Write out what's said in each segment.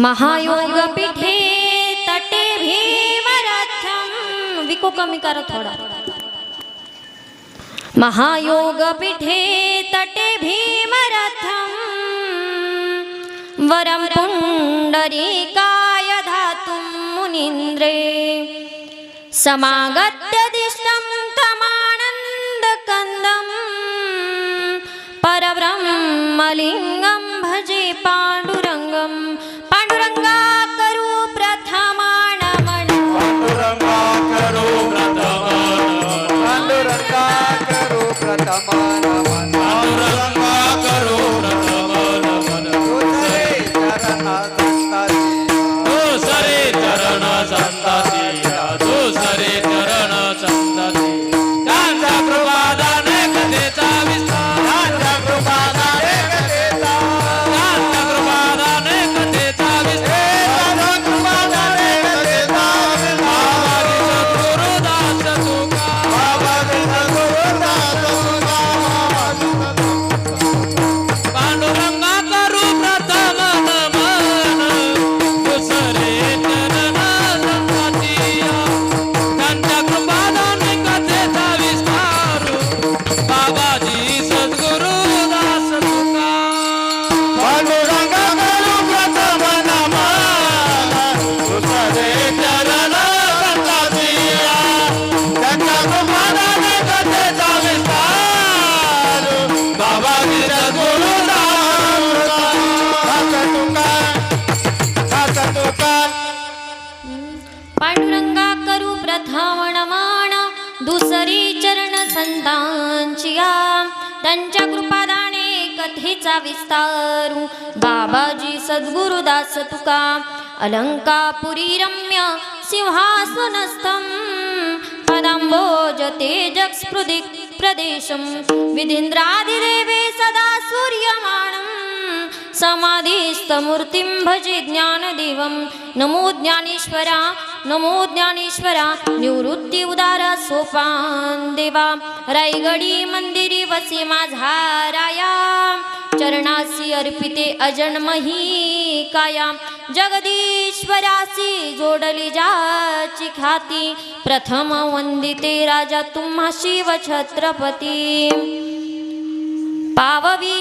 महायोग पीठे तटे भीमरथम विको कमी करा थोडा। महायोग पीठे तटे भीमरथम वरम पुंडरीकाय धातुं मुनीन्द्रे समागत्य दिष्टं तमानन्दकन्दं परब्रह्मलिङ्गं भजे पाण्डुरङ्गं। पाण्डुरङ्गा करू प्रथमानमन पांडुरंगा करो प्रथमानमन पांडुरंगा करो प्रथमानमन पांडुरंगा करो प्रथमानमन दुसरे चरण संतासी दुसरे चरण संतासी त्यांच्या कृपादाने कथेचा विस्तार त्यांच्या कृपादाने कथेचा त्यांच्या कृपादाने कथेचा विस्तार कृपादाने कथेचा बाबाजी सद्गुरुदास तुका बाबाजी सद्गुरुदास तुका पांडुरंगा करू प्रथम नमन दुसरे चरण संतासिया त्यांच्या कृपादाने कथेचा विस्तार बाबाजी सद्गुरुदास तुका पांडुरंगा करू प्रथम नमन दुसरे चरण संतासिया त्यांच्या कृपादाने कथेचा विस्तार बाबाजी पांडुरंगा करू प्रथम नमन दुसरी चरण संतांचिया त्यांच्या कृपादाने कथेचा विस्तारू बाबाजी सद्गुरुदास तुका। अलंकापुरी रम्य सिंहासनस्थं पदांबोज तेजस्फृदि प्रदेशं विधीन्द्रादिदेवे सदा सूर्यमानं समाधिस्थमूर्तिं भजे ज्ञानदेवं। नमो ज्ञानेश्वरा नमो ज्ञानेश्वरा निवृत्ती उदार सोपान देवा रायगडी मंदिरी वसे माझा राया चरणासी अर्पिते अजन्मही काया जगदीश्वरासी जोडली जाची ख्याती प्रथम वंदिते राजा तुम्हा शिव छत्रपती। पाववी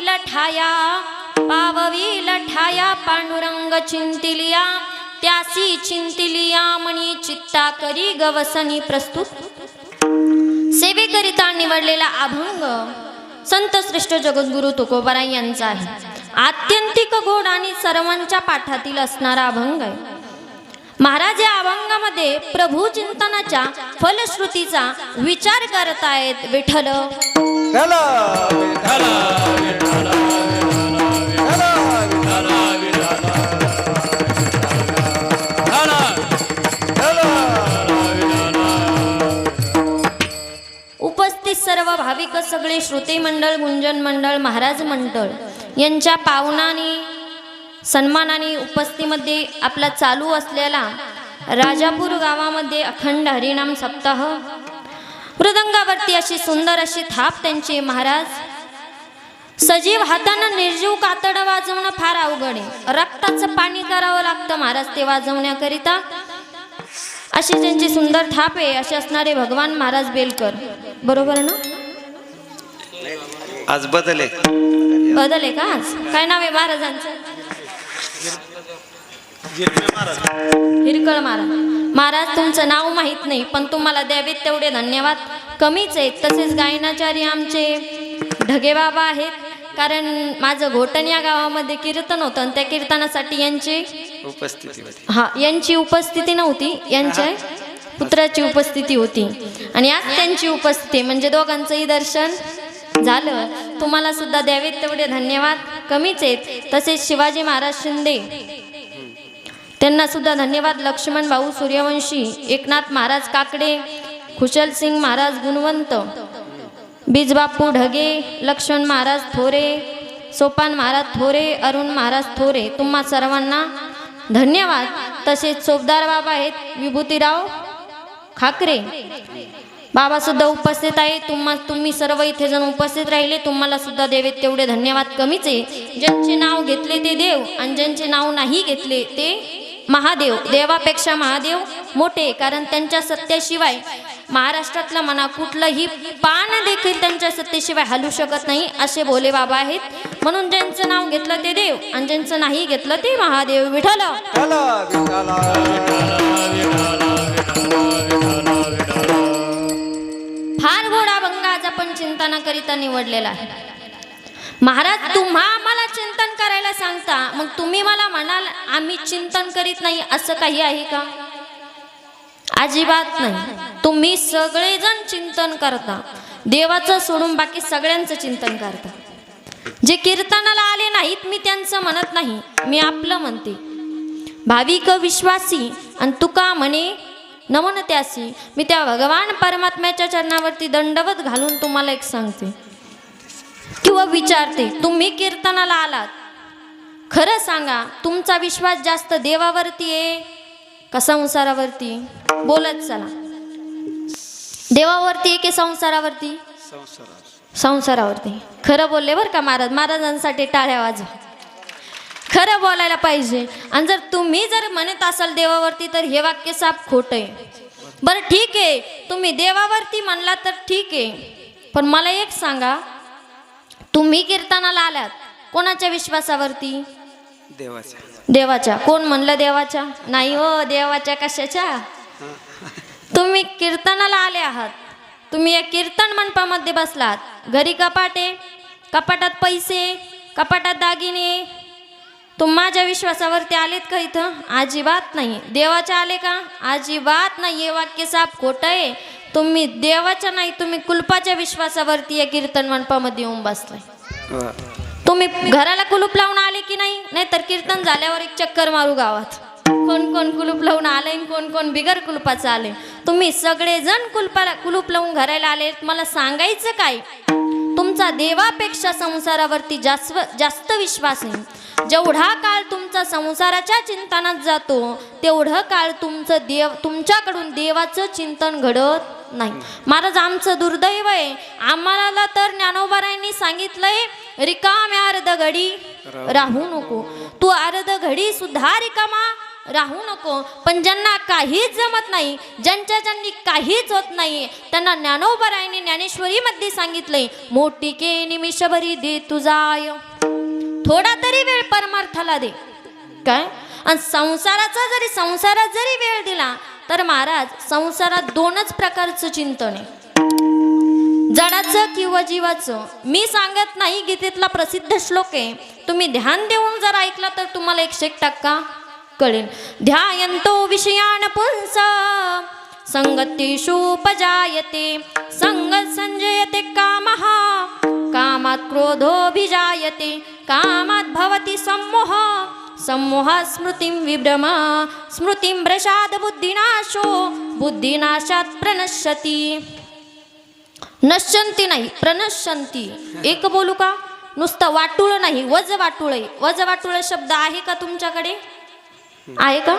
लठाया पांडुरंग चिंतिलिया त्यासी चिंतिलिया मणी चित्ता करी गवसनी प्रस्तुत। सेवेकरिता निवडलेला अभंग संत श्रेष्ठ जगद्गुरु तुकोबाराय यांचा आहे। आत्यंतिक गोड आणि सर्वांच्या पाठातील असणारा अभंग आहे। महाराज या अभंगामध्ये प्रभू चिंतनाच्या फलश्रुतीचा विचार करतायत। विठ्ठल उपस्थित सर्व भाविक सगळे श्रोते मंडळ गुंजन मंडळ महाराज मंडळ यांच्या पावनाने सन्मानाने उपस्थितीमध्ये आपला चालू असलेला राजापूर गावामध्ये अखंड हरिनाम सप्ताह मृदंगावरती अशी सुंदर अशी थाप त्यांचे महाराज। सजीव हातानं निर्जीव कातड वाजवणं फार अवघड आहे। रक्ताचं पाणी करावं लागतं महाराज ते वाजवण्याकरिता। अशी ज्यांची सुंदर थाप आहे असे असणारे भगवान महाराज बेलकर बरोबर ना। आज बदले का आज काय नाव आहे महाराजांचं? हिरकळ महाराज। महाराज तुमचं नाव माहित नाही पण तुम्हाला द्यावेत तेवढे धन्यवाद कमीच आहेत। तसेच गायनाचार्य आमचे ढगे बाबा आहेत कारण माझं घोटण या गावामध्ये कीर्तन होतं आणि त्या कीर्तनासाठी यांची उपस्थिती होती। यांची उपस्थिती नव्हती यांच्या पुत्राची उपस्थिती होती आणि आज त्यांची उपस्थिती म्हणजे दोघांचंही दर्शन झालं। तुम्हाला सुद्धा द्यावेत तेवढे धन्यवाद कमीच आहेत। तसेच शिवाजी महाराज शिंदे त्यांना सुद्धा धन्यवाद। लक्ष्मण भाऊ सूर्यवंशी एकनाथ महाराज काकडे खुशल सिंग महाराज गुणवंत बीजबापू ढगे लक्ष्मण महाराज थोरे सोपान महाराज थोरे अरुण महाराज थोरे तुम्हा सर्वांना धन्यवाद। तसेच चोपदार बाबा आहेत विभूतीराव खाकरे बाबा सुद्धा उपस्थित आहे. तुम्ही सर्व इथे जण उपस्थित राहिले, तुम्हाला सुद्धा देवेत तेवढे धन्यवाद कमीच आहे. ज्यांचे नाव घेतले ते देव आणि ज्यांचे नाव नाही घेतले ते महादेव. देवापेक्षा महादेव मोठे, कारण त्यांच्या सत्याशिवाय महाराष्ट्रातला म्हणा कुठलंही पान देखील त्यांच्या सत्तेशिवाय हलू शकत नाही, असे भोले बाबा आहेत. म्हणून ज्यांचं नाव घेतलं ते देव आणि ज्यांचं नाही घेतलं ते महादेव. विठ्ठल फार गोड अभंग आज आपण चिंतनाकरिता निवडलेला आहे. महाराज तुम्हा मला चिंतन करायला सांगता, मग तुम्ही मला म्हणाल आम्ही चिंतन करीत नाही, असं काही आहे का? अजिबात नाही. तुम्ही सगळेजण चिंतन करता, देवाचं सोडून बाकी सगळ्यांचं चिंतन करता. जे कीर्तनाला आले नाहीत मी त्यांचं म्हणत नाही, मी आपलं म्हणते. भाविक विश्वासी आणि तुका म्हणे नमन त्यासी. मी त्या भगवान परमात्म्याच्या चरणावरती दंडवत घालून तुम्हाला एक सांगते किंवा विचारते, तुम्ही कीर्तनाला आलात, खरं सांगा तुमचा विश्वास जास्त देवावरती आहे का संसारावरती? बोलत चला. देवावरती आहे की संसारावरती? संसारावरती. खरं बोलले बरं का महाराज. महाराजांसाठी टाळ्या वाजवा. खरं बोलायला पाहिजे. आणि जर तुम्ही जर म्हणत असाल देवावरती, तर हे वाक्य साफ खोटं आहे. बरं ठीक आहे, तुम्ही देवावरती म्हणला तर ठीक आहे, पण मला एक सांगा, तुम्ही कीर्तनाला आलात कोणाच्या विश्वासावरती? देवाच्या. देवाच्या. कोण म्हणलं देवाच्या? नाही हो, देवाच्या कशाच्या? तुम्ही कीर्तनाला आले आहात, तुम्ही या कीर्तन मंडपामध्ये बसलात. घरी कपाट आहे, कपाटात पैसे, कपाटात दागिने. तुम्ही माझ्या विश्वासावरती आलेत का इथं? अजिबात नाही. देवाच्या आले का? अजिबात नाही. हे वाक्य साफ खोटं आहे. तुम्ही देवाच्या नाही, तुम्ही कुलपाच्या विश्वासावरती या कीर्तन मंडपामध्ये येऊन बसलाय. तुम्ही घराला कुलूप लावून आले की नाही? नाही तर कीर्तन झाल्यावर एक चक्कर मारू गावात, कोण कोण कुलूप लावून आले, कोण कोण बिगर कुलपाचं आले. तुम्ही सगळेजण कुलूप लावून घराला आले. मला सांगायचं काय, तुमचा देवापेक्षा संसारावरती जास्त विश्वास आहे. जेवढा काळ तुमचा संसाराच्या चिंतनात जातो, तेवढं काळ तुमच्याकडून देवाचं चिंतन घडत नाही. महाराज आमचं दुर्दैव आहे. आम्हाला तर ज्ञानोबारायांनी सांगितलंय, रिकाम्या अर्ध घडी राहू नको. तू अर्ध घडी सुद्धा रिकामा राहू नको. पण ज्यांना काहीच जमत नाही, ज्यांनी काहीच होत नाही, त्यांना ज्ञानोबारायांनी ज्ञानेश्वरीमध्ये सांगितलंय, मोठी के निमिषभरी दे तुझाय. थोडा तरी वेळ परमार्थाला दे. काय? आणि संसारात जरी वेळ दिला तर महाराज संसारात दोनच प्रकारचं चिंतन आहे, जडाचं किंवा जीवाचं. मी सांगत नाही, गीतेतला प्रसिद्ध श्लोक आहे. तुम्ही ध्यान देऊन जर ऐकला तर तुम्हाला 101% कळेल. ध्यायंतो विषयान पुंस संगतीषु उपजायते, संगत संजयते कामः, कामात क्रोधोभिजायते, कामात भवति सम्मोह, सम्मोह स्मृतिं विभ्रम, स्मृतिं भ्रशाद बुद्धिनाशो, बुद्धिनाशात प्रणश्यति. नश्यंती नाही, प्रणश्यंती. एक बोलू का? नुसतं वाटुळ नाही, वज वाटुळ आहे. वज वाटुळ शब्द आहे का तुमच्याकडे? आहे का?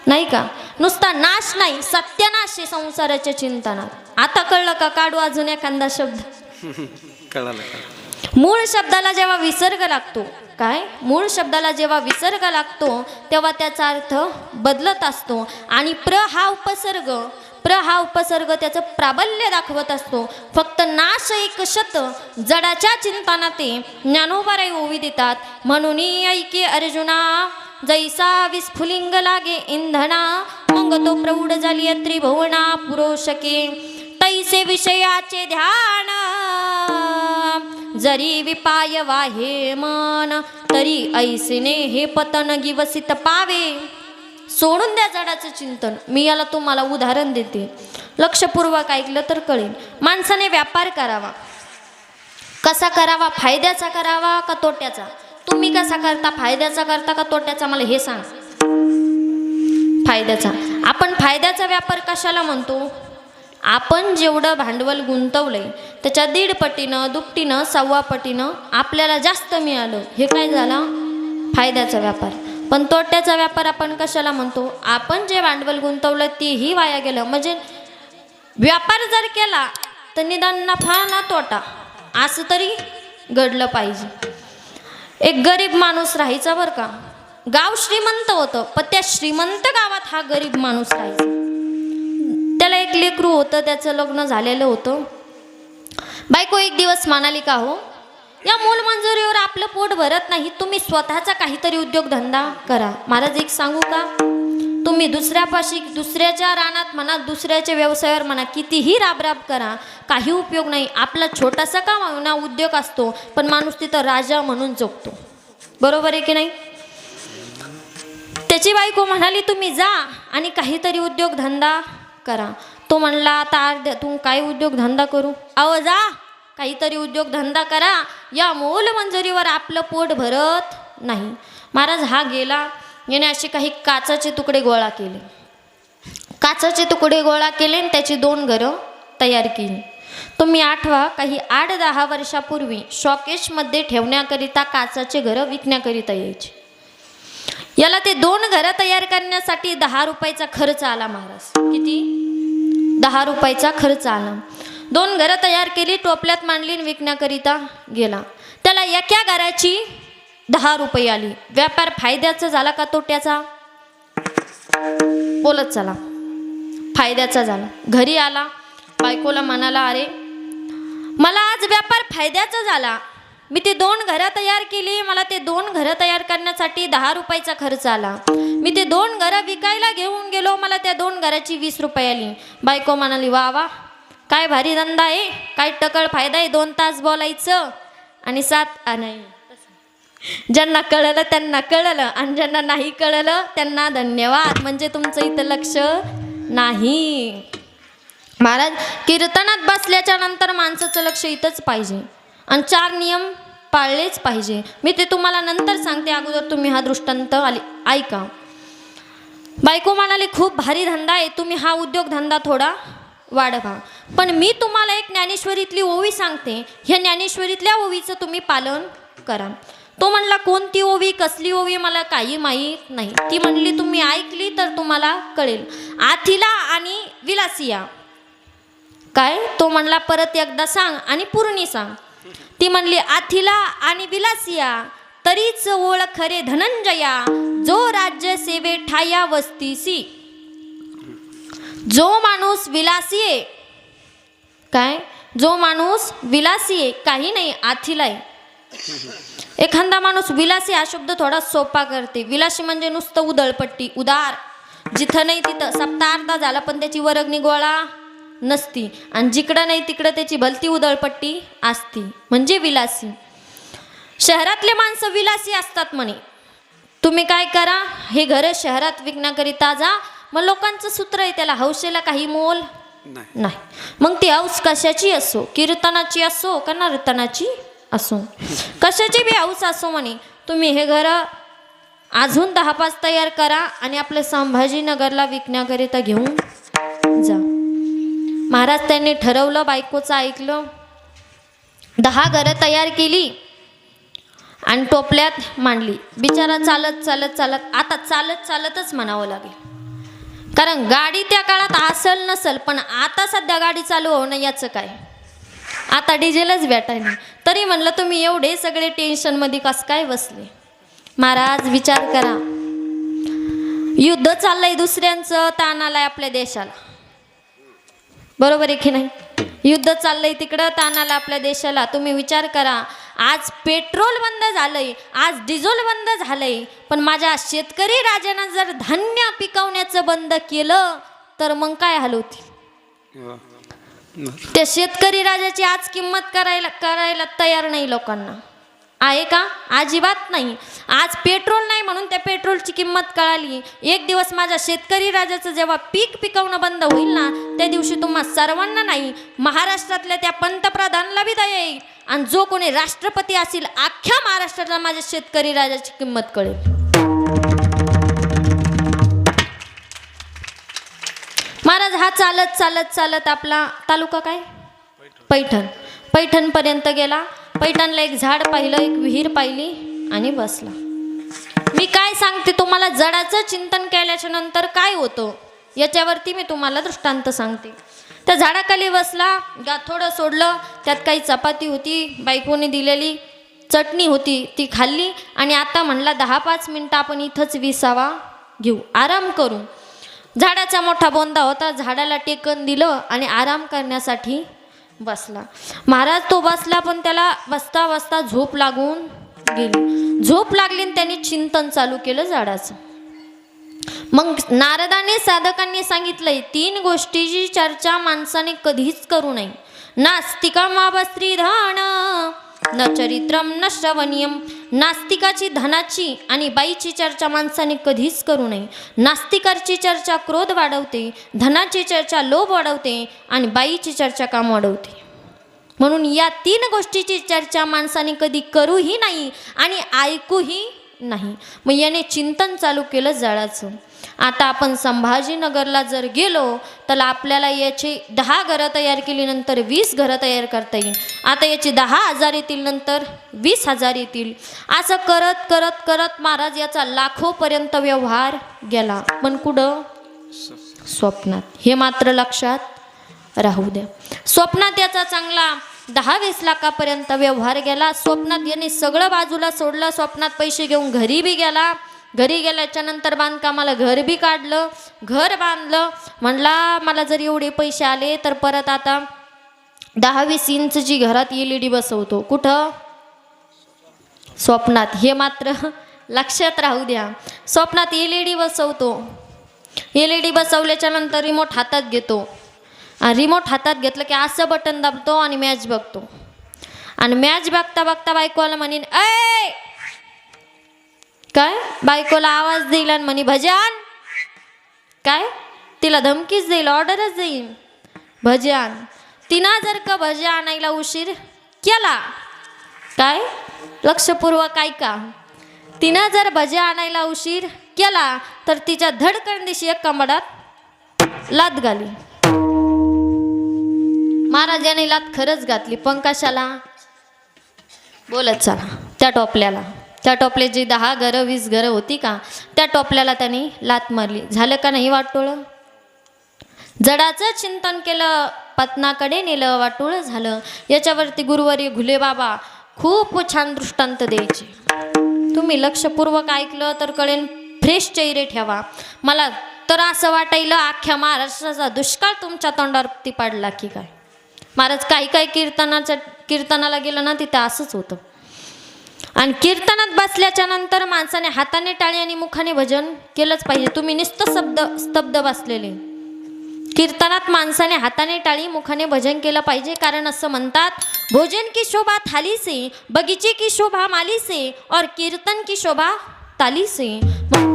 नाही का? नुसता नाश नाही, सत्यानाश आहे संसाराच्या चिंतनात. आता कळलं का? काढू अजून एखादा शब्द. कळालं. मूळ शब्दाला जेव्हा विसर्ग लागतो, काय? मूळ शब्दाला जेव्हा विसर्ग लागतो तेव्हा त्याचा अर्थ बदलत असतो. आणि प्र हा उपसर्ग त्याचं प्राबल्य दाखवत असतो. फक्त नाश एक शत जडाच्या चिंतनात ज्ञानोबाराय ओवी देतात. म्हणून ऐके अर्जुना, जैसा विस्फुलिंग लागे इंधना, मग तो प्रौढ झाली त्रिभुवना पुरोशके. तैसे विषयाचे ध्यान, जरी विपाय वाहे मन, तरी ऐसेने हे पतन गिवसित पावे. सोडून द्या जडाचं चिंतन. मी याला तुम्हाला उदाहरण देते, लक्षपूर्वक ऐकलं तर कळेल. माणसाने व्यापार करावा, कसा करावा? फायद्याचा करावा का तोट्याचा? तुम्ही कसा करता? फायद्याचा करता का तोट्याचा? मला हे सांग. फायद्याचा. आपण फायद्याचा व्यापार कशाला म्हणतो? आपण जेवढं भांडवल गुंतवलंय त्याच्या 1.5 पटीनं, दुपटीनं, 1.25 पटीनं आपल्याला जास्त मिळालं, हे काय झालं? फायद्याचा व्यापार. पण तोट्याचा व्यापार आपण कशाला म्हणतो? आपण जे भांडवल गुंतवलं तेही वाया गेलं. म्हणजे व्यापार जर केला तर निदान नफा ना तोटा असं तरी घडलं पाहिजे. एक गरीब माणूस राहायचा बरं का. गाव श्रीमंत होतं पण त्या श्रीमंत गावात हा गरीब माणूस राहायचा. त्याला एक लेकरू होतं, त्याचं लग्न झालेलं होतं. बायको एक दिवस म्हणाली का हो, या मूलमंजुरीवर आपलं पोट भरत नाही, तुम्ही स्वतःचा काहीतरी उद्योगधंदा करा. महाराज एक सांगू का, तुम्ही दुसऱ्यापाशी दुसऱ्याच्या रानात म्हणा, दुसऱ्याच्या व्यवसायावर म्हणा, कितीही राबराब करा, काही उपयोग नाही. आपला छोटासा का होईना उद्योग असतो पण माणूस तिथं राजा म्हणून जगतो. बरोबर आहे की नाही. त्याची बायको म्हणाली तुम्ही जा आणि काहीतरी उद्योगधंदा करा. तो म्हणला आता अर्ध्यातून काय उद्योगधंदा करू. अहो जा काहीतरी उद्योगधंदा करा, या मोलमंजुरीवर आपलं पोट भरत नाही. महाराज हा गेला. याने असे काही काचाचे तुकडे गोळा केले. काचाचे तुकडे गोळा केले आणि त्याची 2 घरं तयार केली. तुम्ही आठवा, काही 8-10 वर्षापूर्वी शॉकेशमध्ये ठेवण्याकरिता काचाचे घरं विकण्याकरिता यायचे. याला ते 2 घरं तयार करण्यासाठी 10 रुपयाचा खर्च आला. महाराज किती? 10 रुपयाचा खर्च आला. 2 घरं तयार केली, टोपल्यात मांडली, विकण्याकरिता गेला. त्याला एका घराची 10 रुपये आली. व्यापार फायद्याचा झाला का तोट्याचा? बोलत चला. फायद्याचा झाला. घरी आला, बायकोला म्हणाला अरे मला आज व्यापार फायद्याचा झाला. मी ते 2 घरं तयार केली, मला ते 2 घरं तयार करण्यासाठी 10 रुपयाचा खर्च आला. मी ते 2 घरं विकायला घेऊन गेलो, मला त्या 2 घराची 20 रुपये आली. बायको म्हणाली वा वा काय भारी धंदा आहे, काय टकळ फायदा आहे. 2 तास बोलायचं आणि 7 नाही. ज्यांना कळलं त्यांना कळलं आणि ज्यांना नाही कळलं त्यांना धन्यवाद. म्हणजे तुमचं इथं लक्ष नाही. महाराज कीर्तनात बसल्याच्या नंतर माणसाचं लक्ष इथंच पाहिजे आणि 4 नियम पाळलेच पाहिजे. मी ते तुम्हाला नंतर सांगते, अगोदर तुम्ही हा दृष्टांत ऐका. बायको म्हणाली खूप भारी धंदा आहे, तुम्ही हा उद्योगधंदा थोडा वाढवा. पण मी तुम्हाला एक ज्ञानेश्वरीतली ओवी सांगते, ह्या ज्ञानेश्वरीतल्या ओवीचं तुम्ही पालन करा. तो म्हणला कोणती ओवी, कसली ओवी, मला काही माहीत नाही. ती म्हणली तुम्ही ऐकली तर तुम्हाला कळेल. आथिला आणि विलासिया. काय? तो म्हणला परत एकदा सांग आणि पूर्णी सांग. ती म्हणली आथिला आणि विलासिया तरीच ओळख रे धनंजया, जो राज्य सेवे ठाया वस्तीसी. जो माणूस विलासी आहे, काय? जो माणूस विलासी आहे, काही नाही आथिला आहे. एखादा माणूस विलासी हा शब्द थोडा सोपा करते. विलासी म्हणजे नुसतं उधळपट्टी, उदार, जिथं नाही तिथं सप्तार्धा झाला पण त्याची वर्गणी गोळा नसती आणि जिकडं नाही तिकडं त्याची भलती उधळपट्टी असती, म्हणजे विलासी. शहरातले माणसं विलासी असतात म्हणे. तुम्ही काय करा, हे घर शहरात विकण्याकरिता जा. मग लोकांचं सूत्र आहे, त्याला हौसेला काही मोल नाही. मग ती हौस कशाची असो, कीर्तनाची असो का नर्तनाची असो, कशाची बी हौस असो म्हणे, तुम्ही हे घर अजून 10-5 तयार करा आणि आपल्या संभाजीनगरला विकण्याकरिता घेऊन जा. महाराज त्यांनी ठरवलं, बायकोचं ऐकलं. 10 घरं तयार केली आणि टोपल्यात मांडली. बिचारा चालत चालत चालत, आता चालत चालतच म्हणावं लागेल, कारण गाडी त्या काळात असल नसल, पण आता सध्या गाडी चालू होणं याचं काय, आता डिझेलच भेटाय नाही. तरी म्हणलं तुम्ही एवढे सगळे टेन्शनमध्ये कसं काय बसले. महाराज विचार करा, युद्ध चाललंय दुसऱ्यांचं, ताण आलाय आपल्या देशाला. बरोबर आहे की नाही? युद्ध चाललंय तिकडं, ताण आला आपल्या देशाला. तुम्ही विचार करा, आज पेट्रोल बंद झालंय, आज डिझेल बंद झालंय, पण माझ्या शेतकरी राजानं जर धान्य पिकवण्याचं बंद केलं तर मग काय हाल होती. त्या शेतकरी राजाची आज किंमत करायला तयार नाही लोकांना, आहे का? अजिबात नाही. आज पेट्रोल नाही म्हणून त्या पेट्रोलची किंमत कळाली. एक दिवस माझ्या शेतकरी राजाचं जेव्हा पीक पिकवणं बंद होईल ना, त्या दिवशी तुम्हा सर्वांना नाही, महाराष्ट्रातल्या त्या पंतप्रधानाला बी दया येईल आणि जो कोणी राष्ट्रपती असेल अख्ख्या महाराष्ट्राला माझ्या शेतकरी राजाची किंमत कळेल. महाराज हा चालत चालत चालत आपला तालुका काय, पैठणपर्यंत गेला. पैठणला एक झाड पाहिलं, एक विहीर पाहिली आणि बसला. मी काय सांगते तुम्हाला, जडाचं चिंतन केल्याच्या नंतर काय होतं याच्यावरती मी तुम्हाला दृष्टांत सांगते. त्या झाडाखाली बसला, थोडं सोडलं, त्यात काही चपाती होती, बायकोने दिलेली चटणी होती, ती खाल्ली आणि आता म्हणला 10-5 मिनटं आपण इथंच विसावा घेऊ, आराम करू. झाडाचा मोठा बोंदा होता, झाडाला टेकन दिलं आणि आराम करण्यासाठी बसला. महाराज तो बसला, पण त्याला बसता बसता झोप लागून गेली. झोप लागली आणि त्यांनी चिंतन चालू केलं झाडाचं. मग नारदाने साधकांनी सांगितलंय 3 गोष्टीची चर्चा माणसाने कधीच करू नये. नास्तिकम अवस्त्रीधान न चरित्रम न श्रवणीयम. नास्तिकाची धनाची आणि बाईची चर्चा माणसाने कधीच करू नये. नास्तिकाची चर्चा क्रोध वाढवते, धनाची चर्चा लोभ वाढवते आणि बाईची चर्चा काम वाढवते. म्हणून या 3 गोष्टीची चर्चा माणसाने कधी करूही नाही आणि ऐकूही नाही. मग याने चिंतन चालू केलं झाडाचं. आता आपण संभाजीनगरला जर गेलो तर आपल्याला याची 10 घरं तयार केली, नंतर 20 घरं तयार करता येईल. आता याची 10,000 येतील, नंतर 20,000 येतील. असं करत करत करत महाराज याचा लाखोपर्यंत व्यवहार गेला. पण कुठं? स्वप्नात. हे मात्र लक्षात राहू द्या. स्वप्नात याचा चांगला 10-20 लाखापर्यंत व्यवहार गेला. स्वप्नात याने सगळं बाजूला सोडलं. स्वप्नात पैसे घेऊन घरी बी गेला. घरी गेल्याच्या नंतर बांधकामाला घर बी काढलं, घर बांधलं. म्हणला मला जर एवढे पैसे आले तर परत आता 10-20 इंचची घरात LED बसवतो. कुठं? स्वप्नात. हे मात्र लक्षात राहू द्या. स्वप्नात LED बसवतो. LED बसवल्याच्या नंतर रिमोट हातात घेतो. रिमोट हातात घेतलं की असं बटन दाबतो आणि मॅच बघतो. आणि मॅच बघता बघता बायकोला म्हणेन ऐ काय, बायकोला आवाज देईल आणि म्हणे भजन काय, तिला धमकीच देईल, ऑर्डरच देईल भजन. तिनं जर का भजे आणायला उशीर केला, काय लक्षपूर्वक ऐका, तिनं जर भजे आणायला उशीर केला तर तिच्या धडकन दिशी एक कमडात लात घाली. महाराज याने लात खरंच घातली. पण कशाला? बोलत चला. त्या टोपल्याला, त्या टोपल्याची 10 घरं 20 घरं होती का, त्या टोपल्याला त्याने लात मारली. झालं का नाही वाटोळं? जडाचं चिंतन केलं, पत्नाकडे नेलं, वाटोळं झालं. याच्यावरती गुरुवारी घुले बाबा खूप छान दृष्टांत द्यायचे. तुम्ही लक्षपूर्वक ऐकलं तर कळेन. फ्रेश चेहरे ठेवा. मला तर असं वाटायलं अख्ख्या महाराष्ट्राचा दुष्काळ तुमच्या तोंडावरती पडला की काय. महाराज काही कीर्तनाला गेलं ना तिथं असंच होतं. आणि कीर्तनात बसल्याच्या नंतर माणसाने हाताने टाळी आणि मुखाने भजन केलंच पाहिजे. तुम्ही नुसतं स्तब्ध बसलेले. कीर्तनात माणसाने हाताने टाळी मुखाने भजन केलं पाहिजे. कारण असं म्हणतात, भोजन की शोभा थाली से, बगीचे की शोभा माली से और कीर्तन की शोभा ताली से.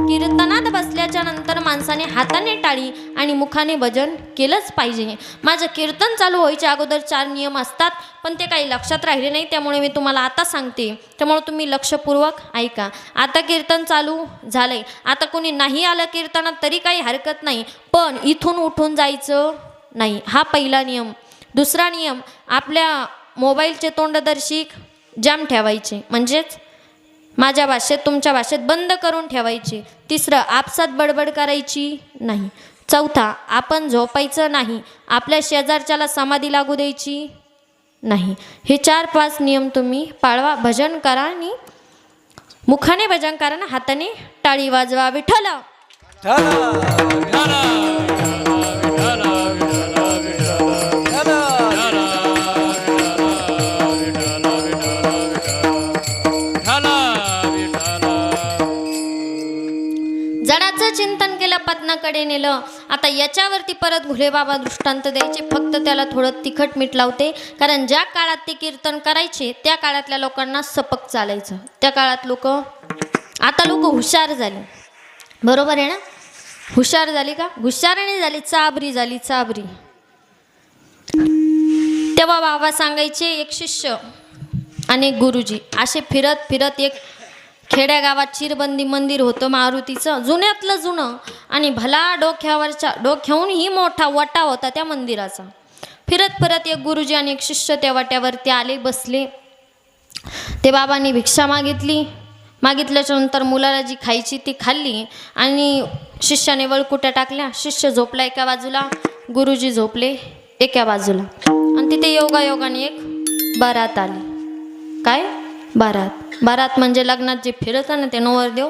कीर्तनात बसल्याच्या नंतर माणसाने हाताने टाळी आणि मुखाने भजन केलंच पाहिजे. माझं कीर्तन चालू व्हायच्या अगोदर 4 नियम असतात, पण ते काही लक्षात राहिले नाही, त्यामुळे मी तुम्हाला आता सांगते. त्यामुळे तुम्ही लक्षपूर्वक ऐका. आता कीर्तन चालू झालंय. आता कोणी नाही आलं कीर्तनात तरी काही हरकत नाही, पण इथून उठून जायचं नाही. हा पहिला नियम. दुसरा नियम, आपल्या मोबाईलचे तोंडदर्शिक जाम ठेवायचे, म्हणजेच माझ्या भाषेत तुमच्या भाषेत बंद करून ठेवायची. तिसरं, आपसात बडबड करायची नाही. चौथा, आपण झोपायचं नाही. आपल्या शेजारच्याला समाधी लागू द्यायची नाही. हे 4-5 नियम तुम्ही पाळवा. भजन करा आणि मुखाने भजन करा ना हाताने टाळी वाजवा. विठ्ठल जडाचं चिंतन केलं, पत्नाकडे नेलं. आता याच्यावरती परत घुले बाबा दृष्टांत द्यायचे. फक्त त्याला थोडं तिखट मीठ लावते. कारण ज्या काळात ते कीर्तन करायचे त्या काळातल्या लोकांना सपक चालायचं. त्या काळात आता लोक हुशार झाले. बरोबर आहे ना? हुशार झाली का? हुशारणी झाली, चाबरी झाली, चाबरी. तेव्हा बाबा सांगायचे, एक शिष्य आणि एक गुरुजी असे फिरत फिरत एक खेड्यागावात चिरबंदी मंदिर होतं मारुतीचं, जुन्यातलं जुनं. आणि भला डोक्याहूनही मोठा वटा होता त्या मंदिराचा. फिरत फिरत एक गुरुजी आणि एक शिष्य त्या वाट्यावरती आले, बसले. ते बाबांनी भिक्षा मागितल्याच्या नंतर मुलाला जी खायची ती खाल्ली आणि शिष्याने वळकुट्या टाकल्या. शिष्य झोपला एका बाजूला, गुरुजी झोपले एका बाजूला, आणि तिथे योगायोगाने एक बारात आली. काय बारात? बारात म्हणजे लग्नात जे फिरतं ना ते नवरदेव,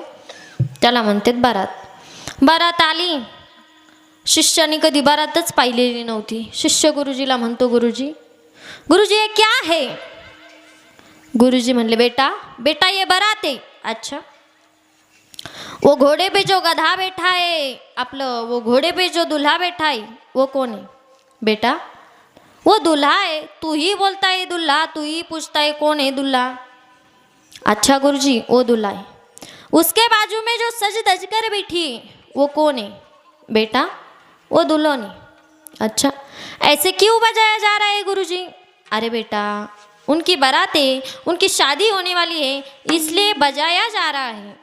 त्याला म्हणतात बारात. बारात आली. शिष्याने कधी बारातच पाहिलेली नव्हती. शिष्य गुरुजीला म्हणतो, गुरुजी गुरुजी ये क्या है? गुरुजी म्हणले, बेटा बेटा ये बारात है. अच्छा, वो घोड़े पे जो गधा बैठा है, आपलं वो घोड़े पे जो दूल्हा बैठा है वो कौन है? बेटा वो दूल्हा है. तू ही बोलता है दूल्हा, तू ही पूछता है कौन है दूल्हा. अच्छा गुरुजी वो दूल्हा है. उसके बाजू में जो सज धज कर बैठी वो कौन है? बेटा वो दुल्हन है. अच्छा, ऐसे क्यों बजाया जा रहा है गुरुजी? अरे बेटा उनकी बारात है, उनकी शादी होने वाली है, इसलिए बजाया जा रहा है.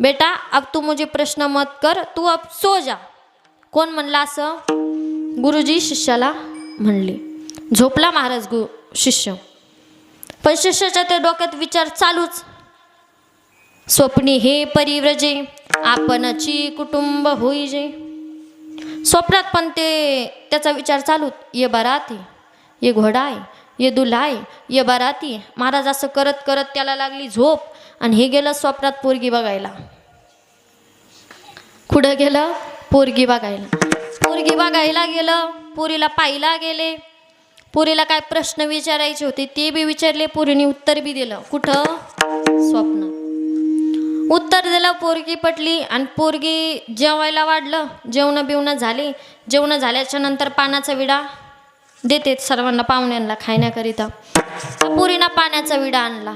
बेटा अब तू मुझे प्रश्न मत कर, तू अब सो जा. कोण म्हणला असं? गुरुजी शिष्याला म्हणले. झोपला महाराज शिष्य. पण शिष्याच्या त्या डोक्यात विचार चालूच. स्वप्नी हे परिव्रजे, आपणची कुटुंब होईजे. स्वप्नात पण त्याचा विचार चालूच. ये बारात आहे, ये घोडा आहे, ये दुल्हा आहे, ये बाराती आहे. महाराज असं करत करत त्याला लागली झोप, आणि हे गेलं स्वप्नात पोरगी बघायला. कुठं गेलं? पोरगी बघायला. पोरगी बघायला गेलं, पोरीला पाहिला गेले. पोरीला काय प्रश्न विचारायचे होते ते बी विचारले, पोरीने उत्तर बी दिलं. कुठं? स्वप्नात उत्तर दिलं. पोरगी पटली, आणि पोरगी जेवायला वाढलं. जेवणं बिवणं झाले. जेवणं झाल्याच्या नंतर पानाचा विडा देते सर्वांना, पाहुण्यांना खाण्याकरिता. पोरीनं पाण्याचा विडा आणला.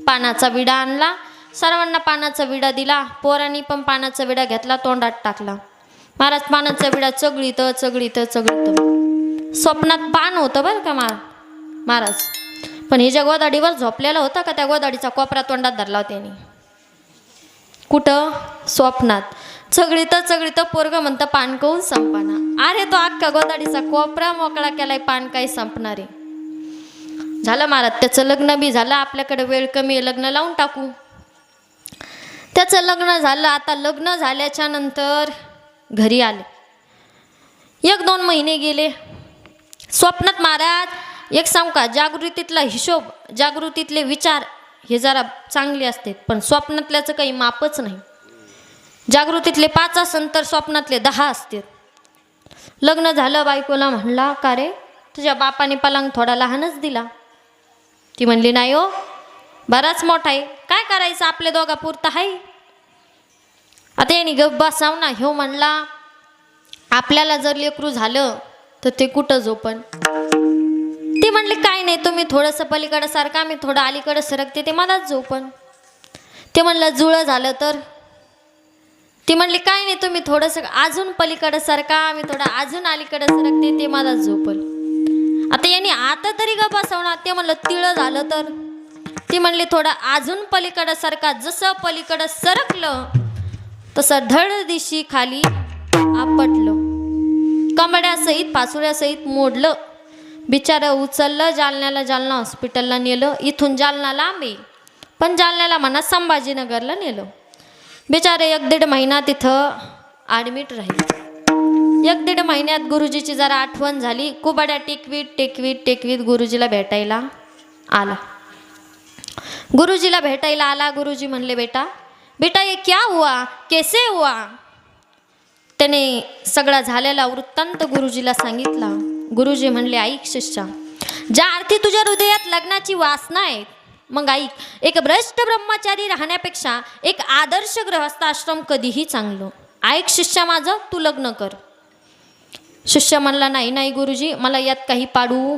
पानाचा विडा आणला, सर्वांना पानाचा विडा दिला. पोरांनी पण पानाचा विडा घेतला, तोंडात टाकला. महाराज पानाचा विडा चगळीत चगळीत चगळीत. स्वप्नात पान होतं बरं का महाराज. पण हे ज्या गोदाडीवर झोपलेला होता का, त्या गोदाडीचा कोपरा तोंडात धरला होता त्यांनी. कुठं? स्वप्नात. चगळीत चगळीत पोरग म्हणतं पान काऊन संपना. अरे तो अख्खा गोदाडीचा कोपरा मोकळा केलाय, पान काही संपणार आहे. झालं महाराज, त्याचं लग्न बी झालं. आपल्याकडे वेळ कमी आहे, लग्न लावून टाकू. त्याचं लग्न झालं. आता लग्न झाल्याच्या नंतर घरी आले. 1-2 महिने गेले. स्वप्नात महाराज एक सांगू का, जागृतीतला हिशोब, जागृतीतले विचार हे जरा चांगले असतात, पण स्वप्नातल्याचं काही मापच नाही. जागृतीतले 5 असन तर स्वप्नातले 10 असतात. लग्न झालं. बायकोला म्हणला, का रे तुझ्या बापाने पलंग थोडा लहानच दिला. ती म्हणली, नाही हो बराच मोठा आहे. काय करायचं, आपल्या दोघा पुरता आहे. आता यांनी गप बसाव ना. ह्यो म्हणला, आपल्याला जर लेकरू झालं तर ते कुठं झोपण. ती म्हणली, काय नाही, तुम्ही थोडंसं पलीकडं सारखा, मी थोडं अलीकडं सरकते, ते मलाच झोपण. ते म्हणलं, जुळं झालं तर. ती म्हणली, काय नाही, तुम्ही थोडंसं अजून पलीकडं सारखा, मी थोडं अजून अलीकडं सरकते, ते मलाच झोपल. आता यांनी आता तरी गप बसवणार. ते म्हणलं, तिळं झालं तर. ती म्हणली, थोडं अजून पलीकडं सारखा. जसं पलीकडं सरकलं तसं धड दिशी खाली आपटलं. कमड्यासहित पासुळ्यासहित मोडलं. बिचारं उचललं, जालना हॉस्पिटलला नेलं. इथून जालना लांब आहे, पण जालन्याला म्हणा संभाजीनगरला नेलं. बिचारे 1-1.5 महिना तिथं ॲडमिट राहिले. 1-1.5 महिन्यात गुरुजीची जरा आठवण झाली. कुबाड्या टेकवीत गुरुजीला भेटायला आला. गुरुजीला भेटायला आला. गुरुजी म्हणले, बेटा बेटा ये क्या हुआ, कैसे हुआ. त्याने सगळा झालेला वृत्तांत गुरुजीला सांगितला. गुरुजी म्हणले, ऐक शिष्या, ज्या अर्थी तुझ्या हृदयात लग्नाची वासना आहे, मग ऐक, एक भ्रष्ट ब्रह्मचारी राहण्यापेक्षा एक आदर्श गृहस्थाश्रम कधीही चांगलं. ऐक शिष्या माझं, तू लग्न कर. शिष्य म्हणला, नाही गुरुजी, मला यात काही पाडू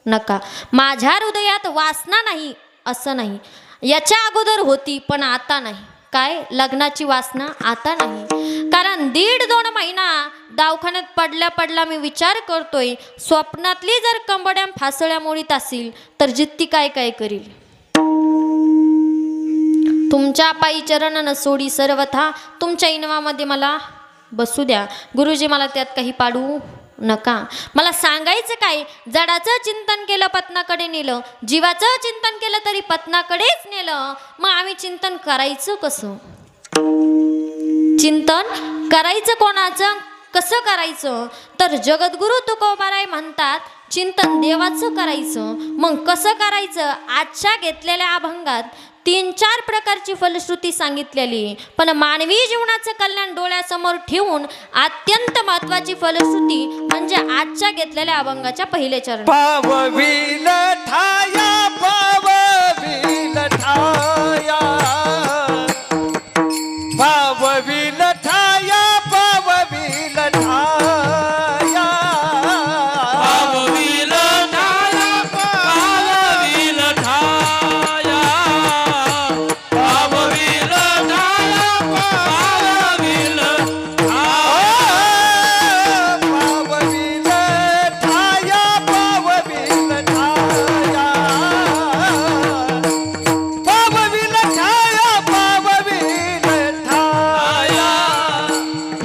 नका. माझ्या हृदयात वासना नाही असं नाही, याच्या अगोदर होती पण आता नाही. काय? लग्नाची वासना आता नाही. कारण 1.5-2 महिना दवाखान्यात पडला मी विचार करतोय, स्वप्नातली जर कंबड्या फासळ्या मोडीत असेल तर जित्ती काय काय करील. तुमच्या पायी चरणानं सोडी सर्वथा, तुमच्या इनवामध्ये मला बसू द्या. गुरुजी मला त्यात काही पाडू नका. मला सांगायचं काय, जडाचं चिंतन केलं पत्नाकडे नेलं, जीवाचं चिंतन केलं तरी पत्नाकडेच नेलं. मग आम्ही चिंतन करायचं कसं? चिंतन करायचं कोणाचं? कसं करायचं? तर जगद्गुरु तुकोबाराय म्हणतात चिंतन देवाचं करायचं. मग कसं करायचं? आजच्या घेतलेल्या अभंगात 3-4 प्रकारची फलश्रुती सांगितलेली, पण मानवी जीवनाचं कल्याण डोळ्यासमोर ठेवून अत्यंत महत्वाची फलश्रुती म्हणजे आजच्या घेतलेल्या अभंगाच्या पहिले चरण. पावविल ठाया पावविल ठाया पावविल ठाया पावविल ठाया पावविल ठाया पावविल ठाया पावविल ठाया पावविल पावविल ठाया पावविल ठाया पावविल ठाया पावविल ठाया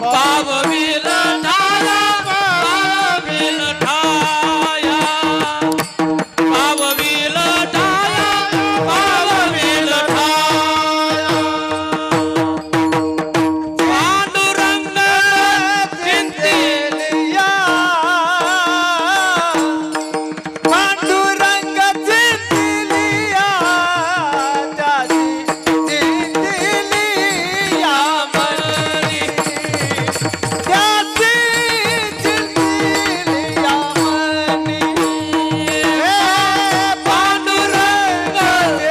पावविल ठाया पावविल ठाया पावविल ठाया पावविल ठाया पांडुरंग चिंतिलिया पांडुरंग चिंतिलिया त्याची चिंतिलिया मनी त्याची चिंतिलिया मनी पांडुरंग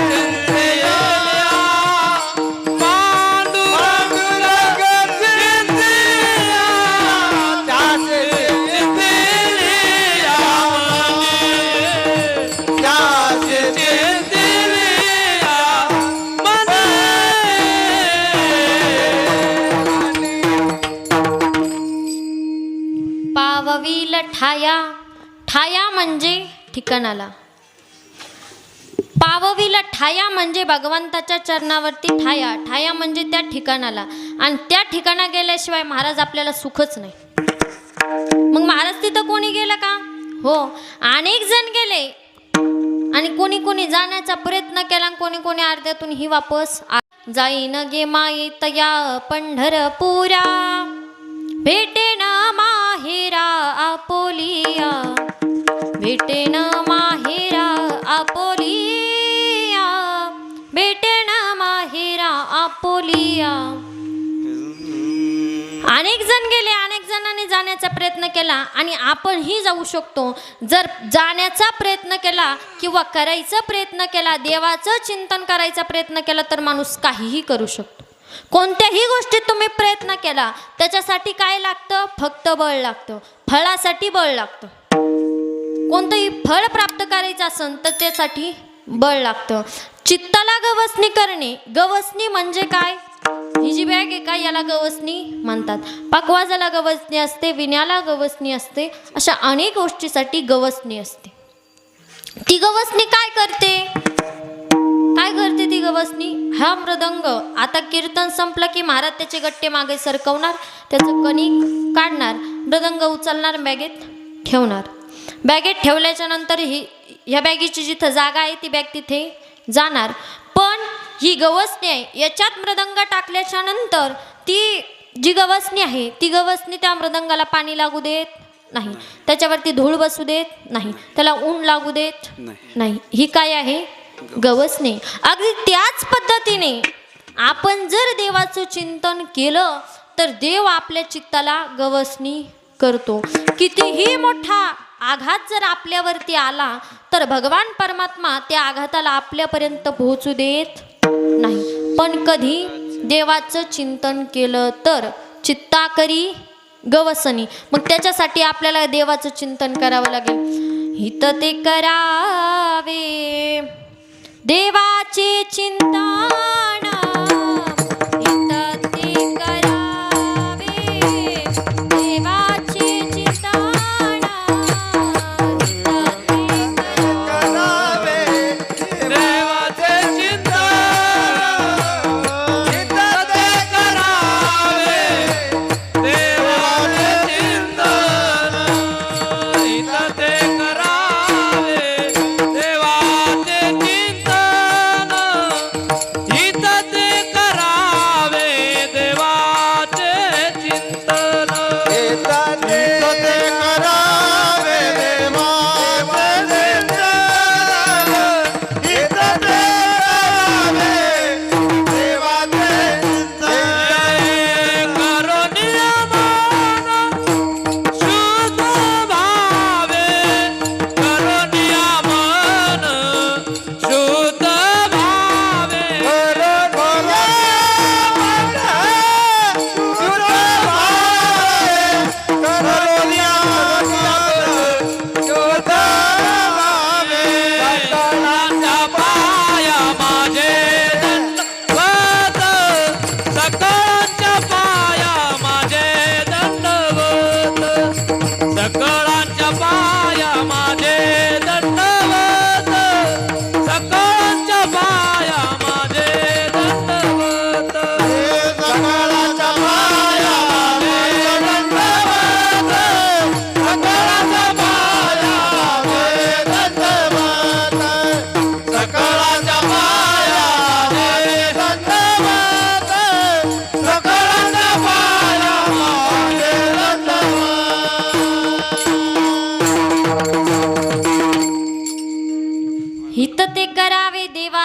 चिंतिलिया पांडुरंग चिंतिलिया त्याची चिंतिलिया त्याची चिंतिलिया पावविल ठाया. ठाया म्हणजे ठिकाणाला. पावविल ठाया म्हणजे भगवंताच्या चरणावरती ठाया. ठाया म्हणजे त्या ठिकाणाला. आणि त्या ठिकाणा गेल्याशिवाय महाराज आपल्याला सुखच नाही. मग महाराज तिथं कोणी गेलं का? हो, अनेक जण गेले आणि कोणी कोणी जाण्याचा प्रयत्न केला, कोणी कोणी अर्ध्यातून ही वापस जाईन गे माई तया पंढरपुरा भेटेन माहेरा आपोलिया भेटेन माहेरा आपोलिया भेटेन माहेरा आपोलिया. अनेक जण गेले, अनेक जणांनी जाण्याचा प्रयत्न केला आणि आपणही जाऊ शकतो. जर जाण्याचा प्रयत्न केला किंवा करायचा प्रयत्न केला, देवाचं चिंतन करायचा प्रयत्न केला तर माणूस काहीही करू शकतो. कोणत्याही गोष्टीत तुम्ही प्रयत्न केला त्याच्यासाठी काय लागतं? फक्त बळ लागतं. फळासाठी बळ लागतं. कोणतंही फळ प्राप्त करायचं असेल तर त्यासाठी बळ लागतं. चित्ताला गवसणी करणे. गवसणी म्हणजे काय? ही जी बॅग आहे का, याला गवसणी म्हणतात. पकवाजाला गवसणी असते, विण्याला गवसणी असते, अशा अनेक गोष्टीसाठी गवसणी असते. ती गवसणी काय करते? काय करते ती गवसणी? हा मृदंग. आता कीर्तन संपलं की महाराज त्याचे गट्टे मागे सरकवणार, त्याचं कणिक काढणार, मृदंग उचलणार, बॅगेत ठेवणार. बॅगेत ठेवल्याच्या नंतर ह्या बॅगेची जिथं जागा आहे ती बॅग तिथे जाणार. पण ही गवसणी आहे, याच्यात मृदंग टाकल्याच्या नंतर ती जी गवसणी आहे ती गवसणी त्या मृदंगाला पाणी लागू देत नाही, त्याच्यावरती धूळ बसू देत नाही, त्याला ऊन लागू देत नाही. ही काय आहे? गवसणी. अगदी त्याच पद्धतीने आपण जर देवाचं चिंतन केलं तर देव आपल्या चित्ताला गवसणी करतो. कितीही मोठा आघात जर आपल्यावरती आला तर भगवान परमात्मा त्या आघाताला आपल्यापर्यंत पोहोचू देत नाही. पण कधी देवाचं चिंतन केलं तर चित्ताकरी गवसणी. मग त्याच्यासाठी आपल्याला देवाचं चिंतन करावं लागेल. हित ते करावे देवाचे चिंतन. हित ते करावे देवाचे चिंतन. हित ते करावे देवाचे चिंतन हित ते करावे देवाचे चिंतन हित ते करावे देवाचे चिंतन हित ते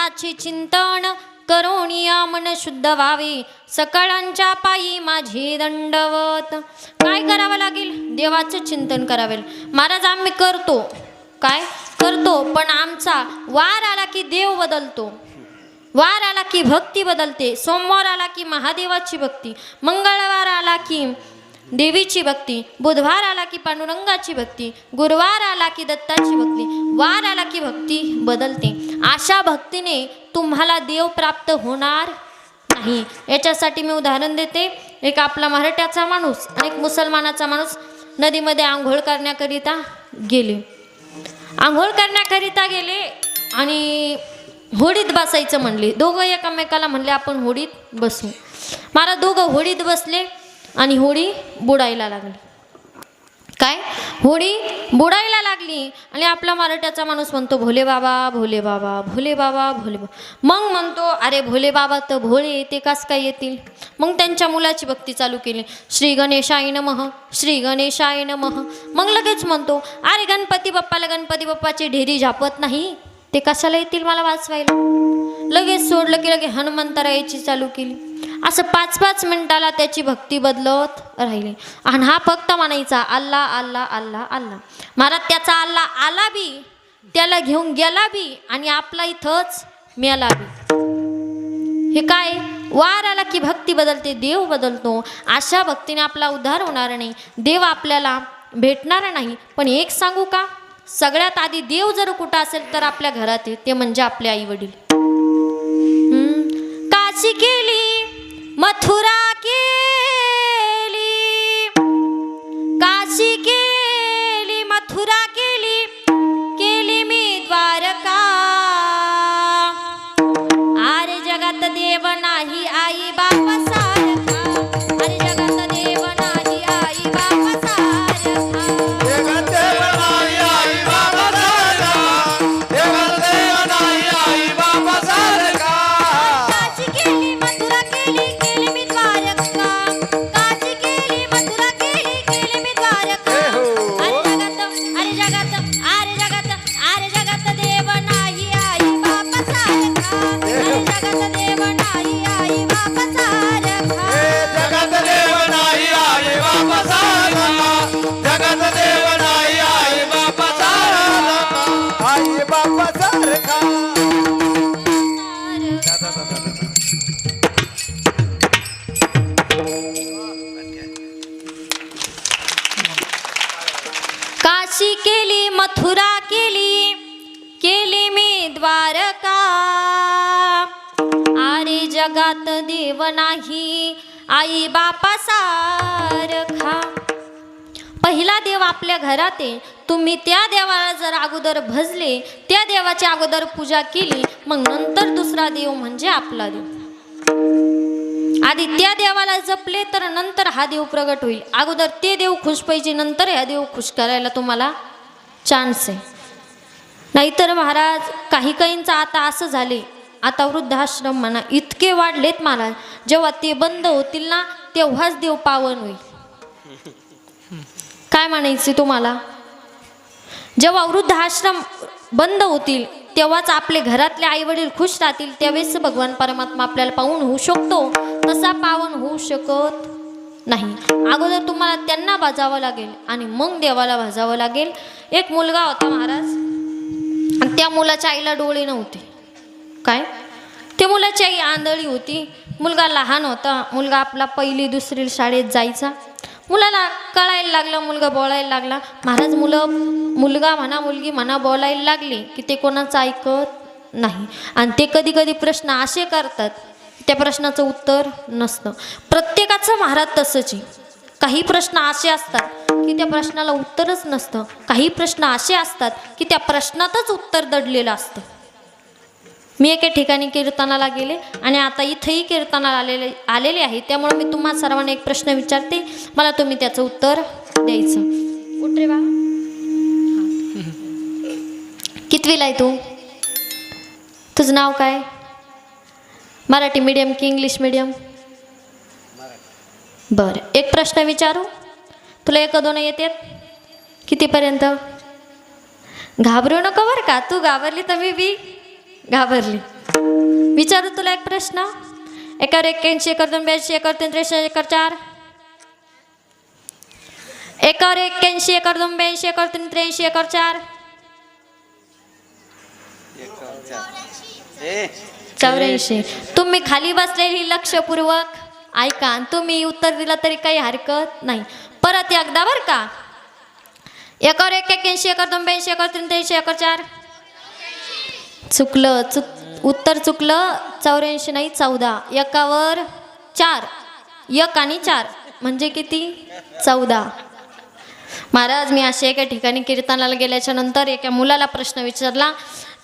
देवाचे चिंतन करोनिया मन शुद्ध व्हावे सकाळांच्या पायी माझे दंडवत. काय करावं लागेल? देवाचं चिंतन करावे. महाराज आम्ही करतो, काय करतो, पण आमचा वार आला की देव बदलतो, वार आला की भक्ती बदलते. सोमवार आला की महादेवाची भक्ती, मंगळवार आला की देवीची भक्ती, बुधवार आला की पांडुरंगाची भक्ती, गुरुवार आला की दत्ताची भक्ती, वार आला की भक्ती बदलते. अशा भक्तीने तुम्हाला देव प्राप्त होणार नाही. याच्यासाठी मी उदाहरण देते. एक आपला मराठ्याचा माणूस आणि एक मुसलमानाचा माणूस नदीमध्ये आंघोळ करण्याकरिता गेले. आंघोळ करण्याकरिता गेले आणि होडीत बसायचं म्हणले. दोघं एकमेकाला म्हणले आपण होडीत बसू. मला दोघं होडीत बसले आणि होडी बुडायला लागली. काय? होडी बुडायला लागली आणि आपला मराठ्याचा माणूस म्हणतो भोले बाबा भोले बाबा भोले बाबा भोले बाबा. मग म्हणतो अरे भोले बाबा तर भोळे, ते कस काय येतील? मग त्यांच्या मुलाची भक्ती चालू केली. श्री गणेशाय नमः, श्री गणेशाय नमः. मग लगेच म्हणतो अरे गणपती बाप्पाला गणपती बाप्पाची ढेरी झापत नाही, ते कशाला येतील मला वाचवायला? लगेच सोडलं की लगेच हनुमंतरायाची चालू केली. असं 5-5 मिनिटाला त्याची भक्ती बदलत राहिली. आणि हा फक्त म्हणायचा अल्ला अल्ला अल्ला अल्ला. महाराज त्याचा अल्ला आला बी, त्याला घेऊन गेला बी आणि आपला इथंच मेला बी. हे काय? वार आला की भक्ती बदलते, देव बदलतो. अशा भक्तीने आपला उद्धार होणार नाही, देव आपल्याला भेटणार नाही. पण एक सांगू का, सगळ्यात आधी देव जर कुठं असेल तर आपल्या घरात आहे, ते म्हणजे आपले आई वडील. काशी केली मथुरा केली, काशी केली मथुरा केली, केली मी द्वारका. अरे जगात देव नाही आई बापा सारखा, अरे जगात देव नाही आई बापा सारखा. जगात देव नाही आई बाबा सारखा, जगात देव नाही आई बाबा सारखा. काशी केली मथुरा केली, केली मी द्वारका. काशी केली मथुरा केली, केली मी द्वारका. अरे जगात अरे जगात अरे जगात देव नाही आई बापा सारखा, अरे जगात देव नाही आई बापा सारखा. जगात देव नाही आई बाबा सारखा, जगात देव नाही आई बाबा सारखा, आई बाबा सारखा. काशी केली मथुरा केली, केली मी द्वारका. अरे जगात देव नाही आई बापा सारखा. पहिला देव आपल्या घरात आहे. तुम्ही त्या देवाला जर अगोदर भजले, त्या देवाची अगोदर पूजा केली, मग नंतर दुसरा देव म्हणजे आपला देव. आधी त्या देवाला जपले तर नंतर हा देव प्रगट होईल. अगोदर ते देव खुश पाहिजे, नंतर ह्या देव खुश करायला तुम्हाला चान्स आहे. नाहीतर महाराज काही काहींचं आता असं झाले, आता वृद्धाश्रम म्हणा इतके वाढलेत महाराज, जेव्हा ते बंद होतील ना तेव्हाच देव पावन होईल. काय म्हणायचे तुम्हाला? जेव्हा वृद्धाश्रम बंद होतील तेव्हाच आपले घरातले आई वडील खुश राहतील, त्यावेळेस भगवान परमात्मा आपल्याला पावन होऊ शकतो. तसा पावन होऊ शकत नाही. अगोदर तुम्हाला त्यांना भाजावं लागेल आणि मग देवाला भाजावं लागेल. एक मुलगा होता महाराज, आणि त्या मुलाच्या आईला डोळे नव्हते. काय? त्या मुलाची आई आंधळी होती. मुलगा लहान होता. मुलगा आपला 1ली-2री शाळेत जायचा. मुलाला कळायला लागलं, मुलगा बोलायला लागला. महाराज मुलगा म्हणा मुलगी म्हणा बोलायला लागली की ते कोणाचं ऐकत नाही. आणि ते कधी कधी प्रश्न असे करतात, त्या प्रश्नाचं उत्तर नसतं. प्रत्येकाचं महाराज तसंच आहे. काही प्रश्न असे असतात की त्या प्रश्नाला उत्तरच नसतं. काही प्रश्न असे असतात की त्या प्रश्नातच उत्तर दडलेलं असतं. मी एके ठिकाणी कीर्तनाला गेले आणि आता इथंही कीर्तनाला आलेले आहे. त्यामुळे मी तुम्हा सर्वांना एक प्रश्न विचारते, मला तुम्ही त्याचं उत्तर द्यायचं. उठ रे बा. कितवीला आहे तू? तुझं नाव काय? मराठी मीडियम की इंग्लिश मीडियम? बरं, एक प्रश्न विचारू. तुला 1-2 येतात? कितीपर्यंत? घाबरू नको बरं का. तू घाबरली तर मी बी घाबरली. विचारू तुला एक प्रश्न. 1 81 1 82 1 83 1 4. 1 81 1 82 1 83 1 4. 84. तुम्ही खाली बसलेली लक्षपूर्वक ऐका आणि तुम्ही उत्तर दिलं तरी काही हरकत नाही. परत एकदा बरं का. 1 81 1 82 1 83 1 4. चुकलं उत्तर चुकलं. 84 नाही 14. 1 4. 1 आणि 4 म्हणजे किती? 14. महाराज मी असे एका ठिकाणी कीर्तनाला गेल्याच्या नंतर एका मुलाला प्रश्न विचारला.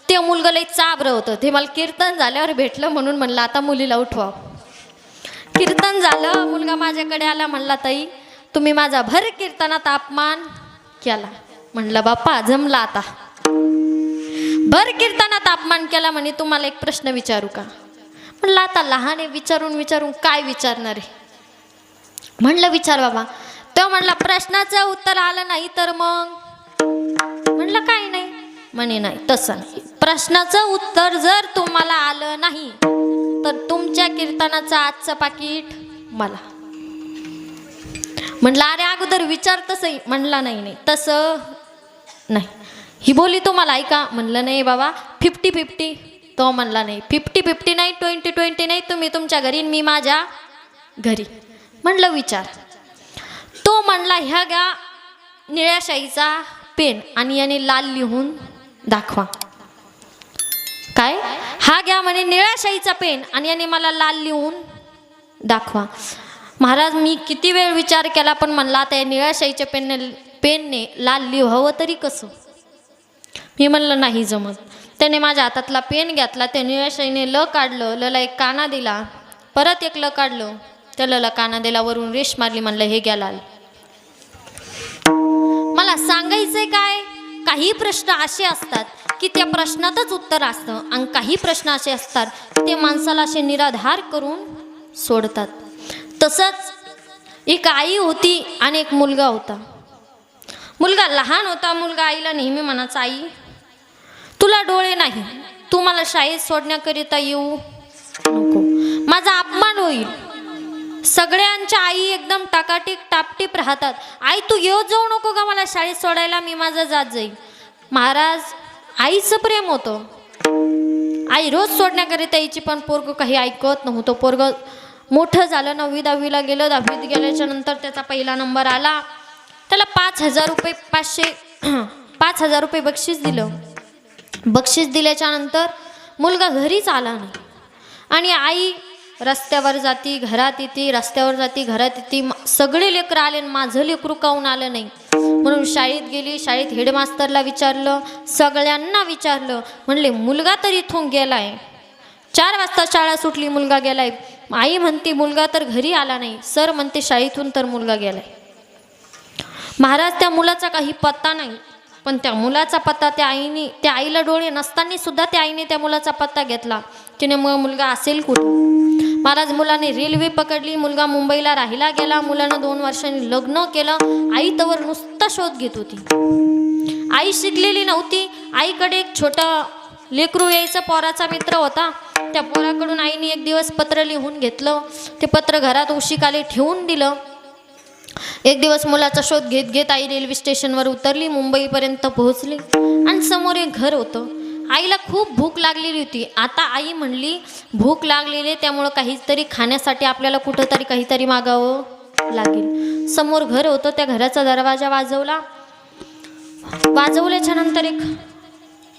ते मुलगा लई चाबरं होतं. ते मला कीर्तन झाल्यावर भेटलं म्हणून म्हणलं आता मुलीला उठवा. कीर्तन झालं, मुलगा माझ्याकडे आला, म्हणला ताई तुम्ही माझा भर कीर्तनात अपमान केला. म्हणलं बाप्पा जमला आता. भर कीर्तनात अपमान केला म्हणे. तुम्हाला एक प्रश्न विचारू का? म्हणलं आता लहान आहे, विचारून काय विचारणार आहे? म्हणलं विचार बाबा. तो म्हणला प्रश्नाचं उत्तर आलं नाही तर मग? म्हणलं काही नाही. म्हणे नाही तसं नाही. प्रश्नाचं उत्तर जर तुम्हाला आलं नाही तर तुमच्या कीर्तनाचं आजचं पाकिट मला. म्हणलं अरे अगोदर विचार तसं. म्हणला नाही तसं नाही. ही बोली तुम्हाला ऐका. म्हणलं नाही बाबा 50-50. तो म्हणला नाही 50-50 नाही, 20-20 नाही. तुम्ही तुमच्या घरी मी माझ्या घरी. म्हणलं विचार. तो म्हणला ह्या घ्या निळ्या शाईचा पेन आणि याने लाल लिहून दाखवा. काय? हा घ्या म्हणे निळ्या शाईचा पेन आणि याने मला लाल लिहून दाखवा. महाराज मी किती वेळ विचार केला पण म्हणला आता या निळ्या शाईच्या पेनने लाल लिहावं तरी कसं? मी म्हणलं नाही जमत. त्याने माझ्या हातातला पेन घेतला. त्या निळ्या शाईने ल काढलं. लला एक काना दिला. परत एक ल काढलं. त्या लला काना दिला. वरून रेष मारली. म्हणलं हे घ्या लाल. मला सांगायचंय काय? काही प्रश्न असे असतात की त्या प्रश्नातच उत्तर असतं आणि काही प्रश्न असे असतात ते माणसाला असे निराधार करून सोडतात. तसंच एक आई होती आणि एक मुलगा होता. मुलगा लहान होता. मुलगा आईला नेहमी म्हणायचा आई तुला डोळे नाही, तू मला शाळेत सोडण्याकरिता येऊ नको, माझा अपमान होईल. सगळ्यांच्या आई एकदम टाकाटीक टापटीप राहतात. आई तू येऊ जाऊ नको का मला शाळेत सोडायला, मी माझं जात जाईल. महाराज आईचं प्रेम होतं. आई रोज सोडण्याकरिता यायची पण पोरग काही ऐकत नव्हतं. पोरग मोठं झालं. 9वी 10वीला गेलं. 10वीत गेल्याच्या नंतर त्याचा पहिला नंबर आला. त्याला 5,000 रुपये 5,000 रुपये बक्षीस दिलं. बक्षीस दिल्याच्या नंतर मुलगा घरीच आला नाही आणि आई रस्त्यावर जाती घरात येते, रस्त्यावर जाती घरात येते. सगळे लेकरं आले आणि माझं लेकरू काहून आलं नाही म्हणून शाळेत गेली. शाळेत हेडमास्टरला विचारलं, सगळ्यांना विचारलं. म्हणले मुलगा तर इथून गेलाय. 4 वाजता शाळा सुटली, मुलगा गेलाय. आई म्हणते मुलगा तर घरी आला नाही. सर म्हणते शाळेतून तर मुलगा गेलाय. महाराज त्या मुलाचा काही पत्ता नाही. पण त्या मुलाचा पत्ता त्या आईला डोळे नसताना सुद्धा त्या आईने त्या मुलाचा पत्ता घेतला. तिने मग मुलगा असेल कुठं. महाराज मुलाने रेल्वे पकडली. मुलगा मुंबईला राहिला गेला. मुलानं 2 वर्षांनी लग्न केलं. आई तवर नुसता शोध घेत होती. आई शिकलेली नव्हती. आईकडे एक छोटा लेकरू यायचा पोराचा मित्र होता. त्या पोराकडून आईने एक दिवस पत्र लिहून घेतलं. ते पत्र घरात उशिकाले ठेवून दिलं. एक दिवस मुलाचा शोध घेत घेत आई रेल्वे स्टेशनवर उतरली. मुंबईपर्यंत पोहोचली आणि समोर एक घर होतं. आईला खूप भूक लागलेली होती. आता आई म्हणली भूक लागलेली त्यामुळं काहीतरी खाण्यासाठी आपल्याला कुठंतरी काहीतरी मागावं लागेल. समोर घर होतं. त्या घराचा दरवाजा वाजवला. वाजवल्याच्या नंतर एक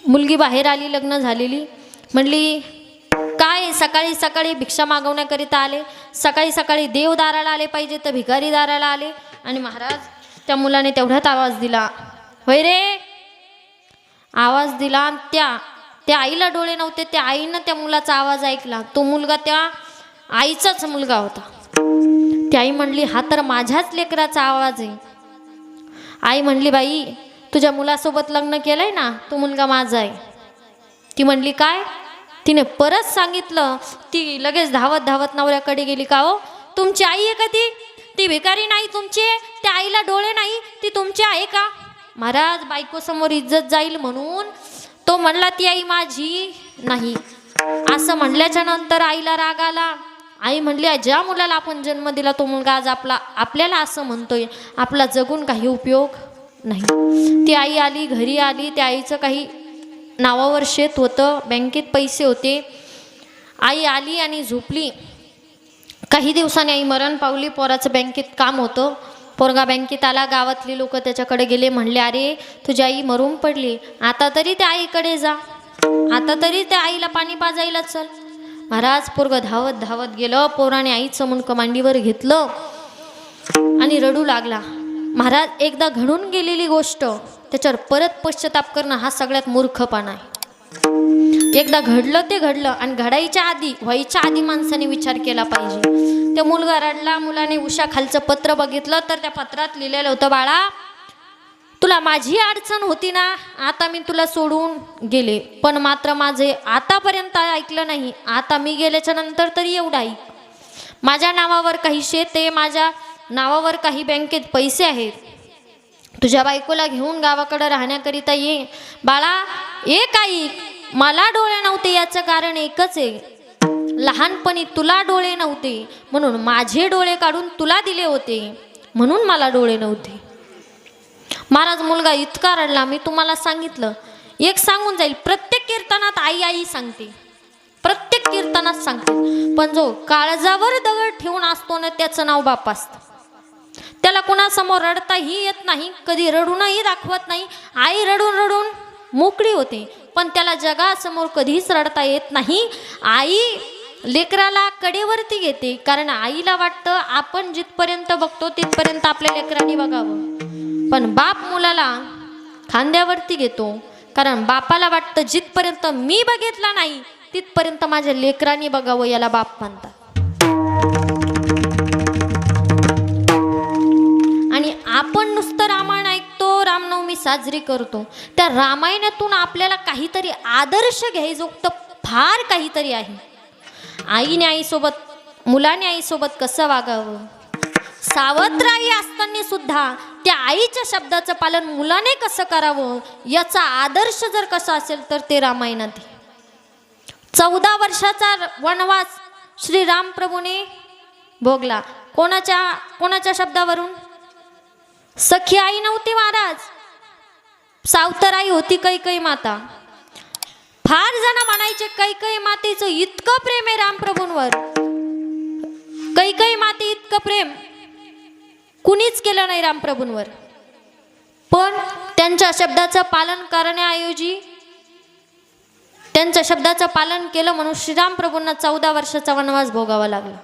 मुलगी बाहेर आली, लग्न झालेली. म्हणली काय सकाळी सकाळी भिक्षा मागवण्याकरिता आले? सकाळी सकाळी देव दाराला आले पाहिजे तर भिकारी दाराला आले. आणि महाराज त्या मुलाने तेवढ्यात आवाज दिला, होय रे. आवाज दिला आणि त्या आईला डोळे नव्हते. त्या आईनं त्या मुलाचा आवाज ऐकला. तो मुलगा त्या आईचाच मुलगा होता. ती आई म्हणली हा तर माझ्याच लेकराचा आवाज आहे. आई म्हणली बाई तुझ्या मुलासोबत लग्न केलंय ना, तो मुलगा माझा आहे. ती म्हणली काय? तिने परत सांगितलं. ती लगेच धावत धावत नवऱ्याकडे गेली. का हो तुमची आई आहे का ती भिकारी नाही तुमची? त्या आईला डोळे नाही, ती तुमची आहे का? महाराज बायको समोर इज्जत जाईल म्हणून तो म्हणला ती आई माझी नाही. असं म्हणल्याच्या नंतर आईला राग आला. आई म्हणली, ज्या मुलाला आपण जन्म दिला तो मुलगा आज आपल्याला असं म्हणतोय, आपला जगून काही उपयोग नाही. ती आई आली, घरी आली. त्या आईचं काही नावावर शेत होतं, बँकेत पैसे होते. आई आली आणि झोपली. काही दिवसांनी आई मरण पावली. पोराचं बँकेत काम होतं. पोरगा बँकेत आला. गावातले लोक त्याच्याकडे गेले, म्हणले, अरे तुझी आई मरून पडली, आता तरी त्या आईकडे जा, आता तरी त्या आईला पाणी पाजायला चल. महाराज पोरगं धावत धावत गेलं. पोराने आईचं मुंडकं मांडीवर घेतलं आणि रडू लागला. महाराज, एकदा घडून गेलेली गोष्ट त्याच्यावर परत पश्चाताप करणं हा सगळ्यात मूर्खपणा आहे. एकदा घडलं ते घडलं आणि घडायच्या आधी, व्हायच्या आधी माणसाने विचार केला पाहिजे. त्या मुलगा रडला. मुलाने उशाखालचं पत्र बघितलं तर त्या पत्रात लिहिलेलं होतं, बाळा तुला माझी अडचण होती ना, आता मी तुला सोडून गेले, पण मात्र माझे आतापर्यंत ऐकलं नाही. आता मी गेल्याच्या नंतर तरी एवढं ऐक. माझ्या नावावर काही शेत आहे, माझ्या नावावर काही बँकेत पैसे आहेत. तुझ्या बायकोला घेऊन गावाकडं राहण्याकरिता ये. बाळा एक ऐक, मला डोळे नव्हते याचं कारण एकच आहे, लहानपणी तुला डोळे नव्हते म्हणून माझे डोळे काढून तुला दिले होते, म्हणून मला डोळे नव्हते. महाराज मुलगा इतका रडला. मी तुम्हाला सांगितलं, एक सांगून जाईल, प्रत्येक कीर्तनात आई आई सांगते, प्रत्येक कीर्तनात सांगते, पण जो काळजावर दगड ठेवून असतो ना त्याचं नाव बाप असतं. त्याला कुणासमोर रडताही येत नाही, कधी रडूनही दाखवत नाही. आई रडून रडून मोकळी होते, पण त्याला जगासमोर कधीच रडता येत नाही. आई लेकराला कडेवरती घेते, कारण आईला वाटतं आपण जिथपर्यंत बघतो तिथपर्यंत आपल्या लेकरांनी बघावं, पण बाप मुलाला खांद्यावरती घेतो, कारण बापाला वाटतं जिथपर्यंत मी बघितला नाही तिथपर्यंत माझ्या लेकरांनी बघावं, याला बाप म्हणतात. आणि आपण नुसतं रामायण ऐकतो, रामनवमी साजरी करतो, त्या रामायणातून आपल्याला काहीतरी आदर्श घ्यायचं फार काहीतरी आहे. आईने आईसोबत, मुलाने आईसोबत कसं वागावं, सावत्र आई असताना सुद्धा त्या आईच्या शब्दाचं पालन मुलाने कसं करावं, याचा आदर्श जर कसा असेल तर ते रामायणात. 14 वर्षाचा वनवास श्रीराम प्रभूने भोगला. कोणाच्या शब्दावरून? सखी आई नव्हती महाराज, सावतर आई होती कैकेयी माता. फार जण म्हणायचे कैकेयी मातेचं इतकं प्रेम आहे रामप्रभूंवर, कैकेयी माते इतकं प्रेम कुणीच केलं नाही रामप्रभूंवर. पण त्यांच्या शब्दाचं पालन करण्याऐवजी त्यांच्या शब्दाचं पालन केलं म्हणून श्रीराम प्रभूंना 14 वर्षाचा वनवास भोगावा लागला.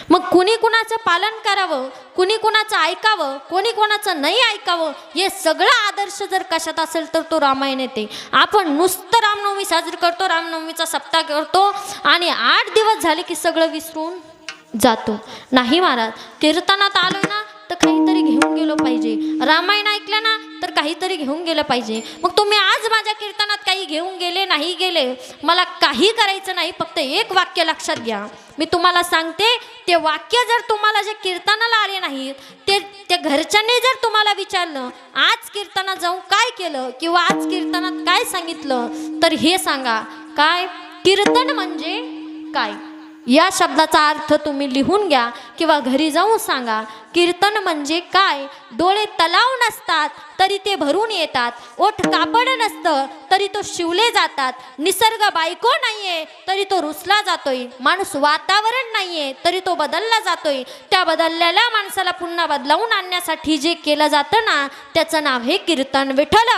मग कुणी कुणाचं पालन करावं, कुणी कुणाचं ऐकावं, कोणी कोणाचं नाही ऐकावं, हे सगळं आदर्श जर कशात असेल तर तो रामायण येते. आपण नुसतं रामनवमी साजरी करतो, रामनवमीचा सप्ताह करतो आणि 8 दिवस झाले की सगळं विसरून जातो. नाही महाराज, कीर्तनात आलो ना तर काहीतरी घेऊन गेलो पाहिजे, रामायण ऐकलं ना तर काहीतरी घेऊन गेलं पाहिजे. मग तुम्ही आज माझ्या कीर्तनात काही घेऊन गेले नाही गेले, मला काही करायचं नाही, फक्त एक वाक्य लक्षात घ्या. मी तुम्हाला सांगते, ते वाक्य जर तुम्हाला जे कीर्तनाला आले नाहीत, ते घरच्यांनी जर तुम्हाला विचारलं आज कीर्तनात जाऊन काय केलं किंवा आज कीर्तनात काय सांगितलं, तर हे सांगा, काय कीर्तन म्हणजे काय, या शब्दाचा अर्थ तुम्ही लिहून घ्या किंवा घरी जाऊन सांगा. कीर्तन म्हणजे काय? डोळे तलाव नसतात तरी ते भरून येतात, ओठ कापड नसतं तरी तो शिवले जातात, निसर्ग बायको नाहीये तरी तो रुसला जातोय, माणूस वातावरण नाहीये तरी तो बदलला जातोय. त्या बदललेल्या माणसाला पुन्हा बदलावून आणण्यासाठी जे केलं जातं ना त्याचं नाव हे कीर्तन. विठ्ठल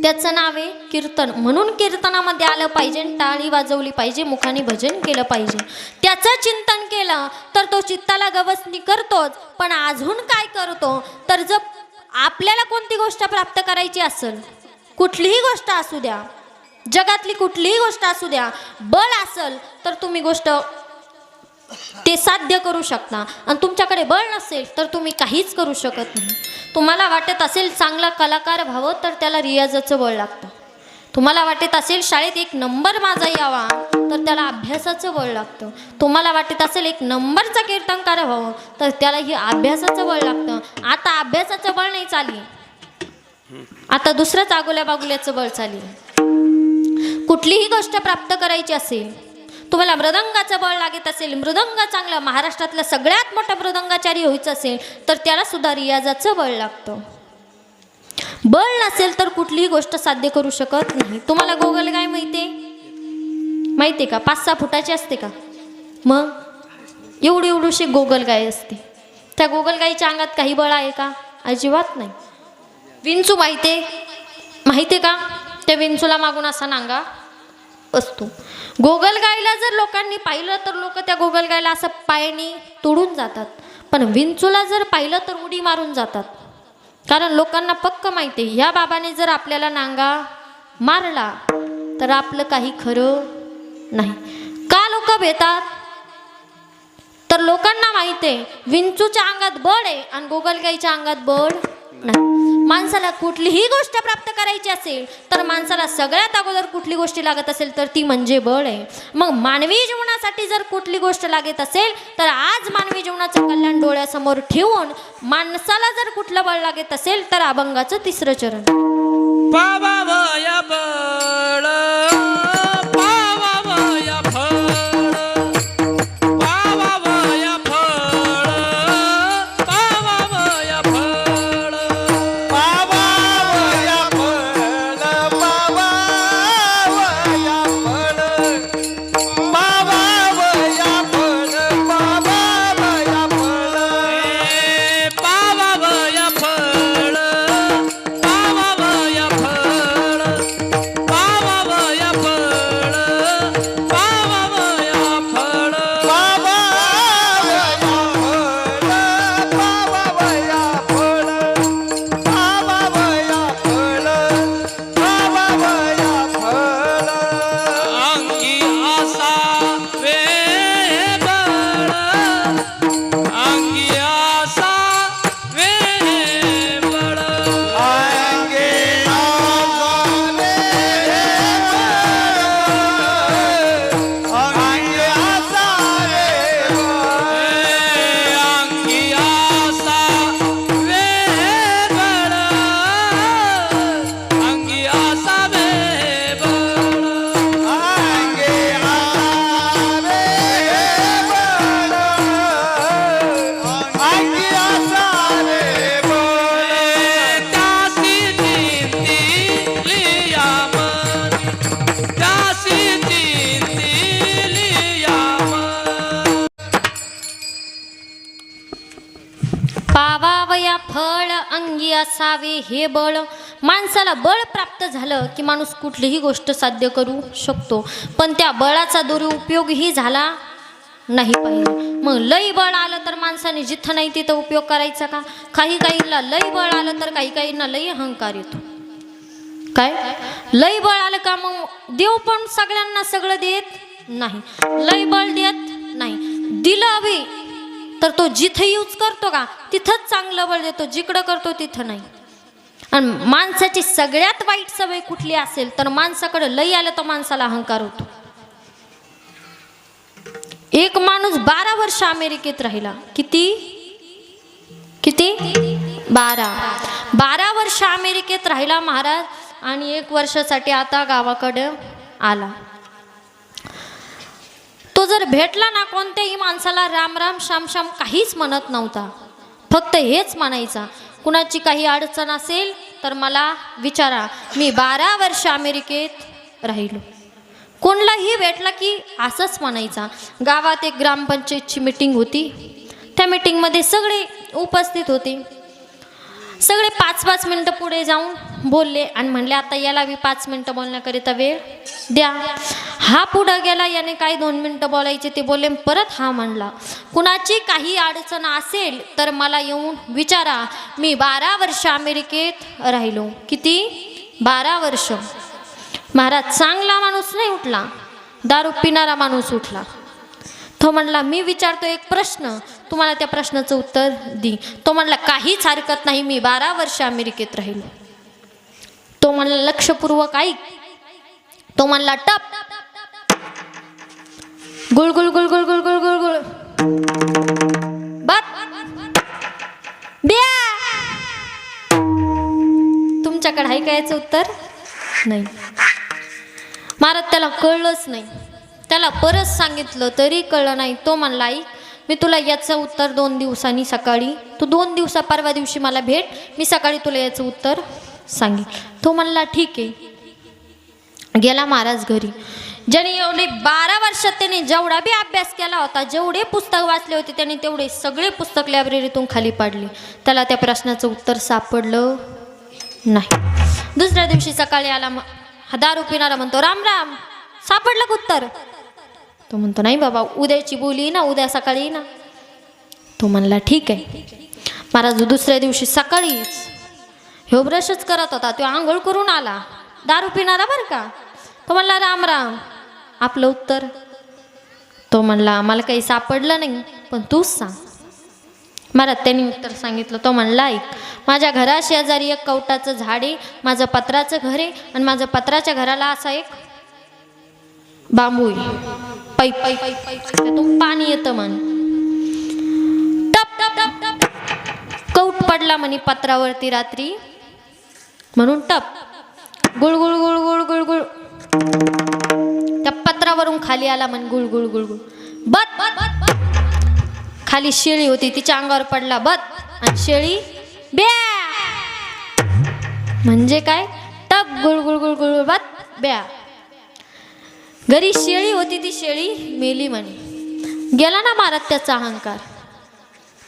त्याचं नाव आहे कीर्तन. म्हणून कीर्तनामध्ये आलं पाहिजे, टाळी वाजवली पाहिजे, मुखाने भजन केलं पाहिजे, त्याचं चिंतन केलं तर तो चित्ताला गवसणी करतोच. पण अजून काय करतो तर जर आपल्याला कोणती गोष्ट प्राप्त करायची असेल, कुठलीही गोष्ट असू द्या, जगातली कुठलीही गोष्ट असू द्या, बळ असेल तर तुम्ही गोष्ट ते साध्य करू शकता, आणि तुमच्याकडे बळ नसेल तर तुम्ही काहीच करू शकत नाही. तुम्हाला वाटत असेल चांगला कलाकार व्हावं तर त्याला रियाजाचं बळ लागतं. तुम्हाला वाटत असेल शाळेत 1 नंबर माझा यावा तर त्याला अभ्यासाचं बळ लागतं. तुम्हाला वाटत असेल एक नंबरचा कीर्तनकार व्हावं तर त्याला ही अभ्यासाचं बळ लागतं. आता अभ्यासाचं बळ नाही चाली, आता दुसरंच आगोल्या बागुल्याचं बळ चाली. कुठलीही गोष्ट प्राप्त करायची असेल, तुम्हाला मृदंगाचं बळ लागत असेल, मृदंग चांगला महाराष्ट्रातला सगळ्यात मोठा मृदंगाचारी व्हायचं असेल तर त्याला सुद्धा रियाजाचं बळ लागतं. बळ नसेल तर कुठलीही गोष्ट साध्य करू शकत नाही. तुम्हाला गोगलगाय माहिती का? 5-6 फुटाची असते का? मग एवढीशी गोगलगाय असते. त्या गोगलगाईच्या अंगात काही बळ आहे का? अजिबात नाही. विंचू माहिती का? त्या विंचूला मागून असा नांगा असतो. गोगलगायला जर लोकांनी पाहिलं तर लोक त्या गोगलगायला असं पायाने तोडून जातात, पण विंचूला जर पाहिलं तर उडी मारून जातात. कारण लोकांना पक्क माहिती आहे ह्या बाबाने जर आपल्याला नांगा मारला तर आपलं काही खरं नाही. का लोक भेतात? तर लोकांना माहिती आहे विंचूच्या अंगात बळ आहे आणि गोगलगाईच्या अंगात बळ नाही. माणसाला कुठलीही गोष्ट प्राप्त करायची असेल तर माणसाला सगळ्यात अगोदर कुठली गोष्ट लागत असेल तर ती म्हणजे बळ आहे. मग मानवी जीवनासाठी जर कुठली गोष्ट लागत असेल तर आज मानवी जीवनाचं कल्याण डोळ्यासमोर ठेवून माणसाला जर कुठलं बळ लागत असेल तर अभंगाचं 3रं चरण. पावावया बळ, पावावया फळ, पावावया फळ, पावावया फळ, पावावया फळ, पावावया फळ, पावावया फळ, पावावया फळ. पावावया फळ, पावावया फळ, पावावया फळ, पावावया फळ. पावावया फळ, पावावया फळ, पावावया फळ, पावावया फळ. अंगी असावे बळ, अंगी असावे बळ, अंगे आसावे बळ, अंगे आसावे बळ. अंगी असावे बळ, अंगी असावे बळ. अंगे आसावे बळ, अंगे आसावे बळ. त्यासी चिंतिलिया मनी, त्यासी चिंतिलिया मनी. पावावया फळ अंगी असावे हे बळ. माणसाला बळ प्राप्त झालं की माणूस कुठलीही गोष्ट साध्य करू शकतो, पण त्या बळाचा दुरुपयोगही झाला नाही पाहिजे. मग लई बळ आलं तर माणसाने जिथं नाही तिथं उपयोग करायचा का? काहींना लई बळ आलं तर काहींना लई अहंकार येतो. काय लई बळ आलं का मग देव पण सगळ्यांना सगळं देत नाही, लई बळ देत नाही. दिलं हवी तर तो जिथं यूज करतो का तिथंच चांगलं बळ देतो, जिकडं करतो तिथं नाही. आणि माणसाची सगळ्यात वाईट सवय कुठली असेल तर माणसाकडे लई आलं तर माणसाला अहंकार होतो. एक माणूस 12 वर्ष अमेरिकेत राहिला. किती 12 वर्ष अमेरिकेत राहिला महाराज, आणि 1 वर्षासाठी आता गावाकडे आला. तो जर भेटला ना कोणत्याही माणसाला राम राम श्याम श्याम काहीच म्हणत नव्हता, फक्त हेच म्हणायचा कुणाची काही अडचण असेल तर मला विचारा, मी 12 वर्ष अमेरिकेत राहिलो. कोणलाही भेटला की असंच म्हणायचा. गावात एक ग्रामपंचायतची मीटिंग होती, त्या मीटिंगमध्ये सगळे उपस्थित होते. सगळे 5-5 मिनटं पुढे जाऊन बोलले आणि म्हणले आता याला बी 5 मिनटं बोलण्याकरिता वेळ द्या. हा पुढं गेला, याने काही 2 मिनटं बोलायचे ते बोलले. परत हा म्हणला कुणाची काही अडचण असेल तर मला येऊन विचारा, मी 12 वर्ष अमेरिकेत राहिलो. किती 12 वर्ष. महाराज चांगला माणूस नाही उठला, दारू पिणारा माणूस उठला. तो म्हणला मी विचारतो एक प्रश्न, तुम्हाला त्या प्रश्नाचं उत्तर दी. तो म्हणला काहीच हरकत नाही, मी 12 वर्ष अमेरिकेत राहिलो. तो म्हणला लक्षपूर्वक ऐक. तो म्हणला टप गुळ गुळ गुळ गुळ गुळ गुळ गुळ गुळ बात ब्या. तुमच्याकडे आहे का याचं उत्तर? नाही. महाराज त्याला कळलंच नाही. त्याला परत सांगितलं तरी कळलं नाही. तो म्हणला आई मी तुला याचं उत्तर 2 दिवसांनी सकाळी, तू 2 दिवसा परवा दिवशी मला भेट, मी सकाळी तुला याचं उत्तर सांगेन. तो म्हणला ठीक आहे. गेला महाराज घरी. ज्याने एवढे 12 वर्षात त्याने जेवढा बी अभ्यास केला होता, जेवढे पुस्तक वाचले होते त्याने तेवढे सगळे पुस्तक लायब्ररीतून खाली पाडले. त्याला त्या प्रश्नाचं उत्तर सापडलं नाही. दुसऱ्या दिवशी सकाळी आला, दारू पिणारा म्हणतो राम राम, सापडलं का उत्तर? तो म्हणतो नाही बाबा, उद्याची बोली ना, उद्या सकाळी ना. तो म्हणला ठीक आहे. महाराज दुसऱ्या दिवशी सकाळीच ह्यो ब्रशच करत होता, तो आंघोळ करून आला, दारू पिणारा बरं का. तो म्हणला राम राम, आपलं उत्तर? तो म्हणला आम्हाला काही सापडलं नाही, पण तूच सांग. महाराज त्यांनी उत्तर सांगितलं. तो म्हणला ऐक, माझ्या घराशेजारी एक कवटाचं झाड आहे, माझं पत्राचं घर आहे, आणि माझं पत्राच्या घराला असा एक बांबू आहे, पाईप पाईप पाईप पाईप त्यातून पाणी येतं म्हण. टप टप टप टप कौट पडला म्हणे पत्रावरती रात्री, म्हणून टप गुळ गुळ गुळ गुळ गुळ गुळ त्या पत्रावरून खाली आला म्हण गुळ गुळ गुळ गुळ. बत बत बत खाली शेळी होती, तिच्या अंगावर पडला बत, आणि शेळी ब्या. म्हणजे काय? टप गुळ गुळ गुळ गुळ बत ब्या. घरी शेळी होती, ती शेळी मेली म्हणे. गेला ना महाराज त्याचा अहंकार.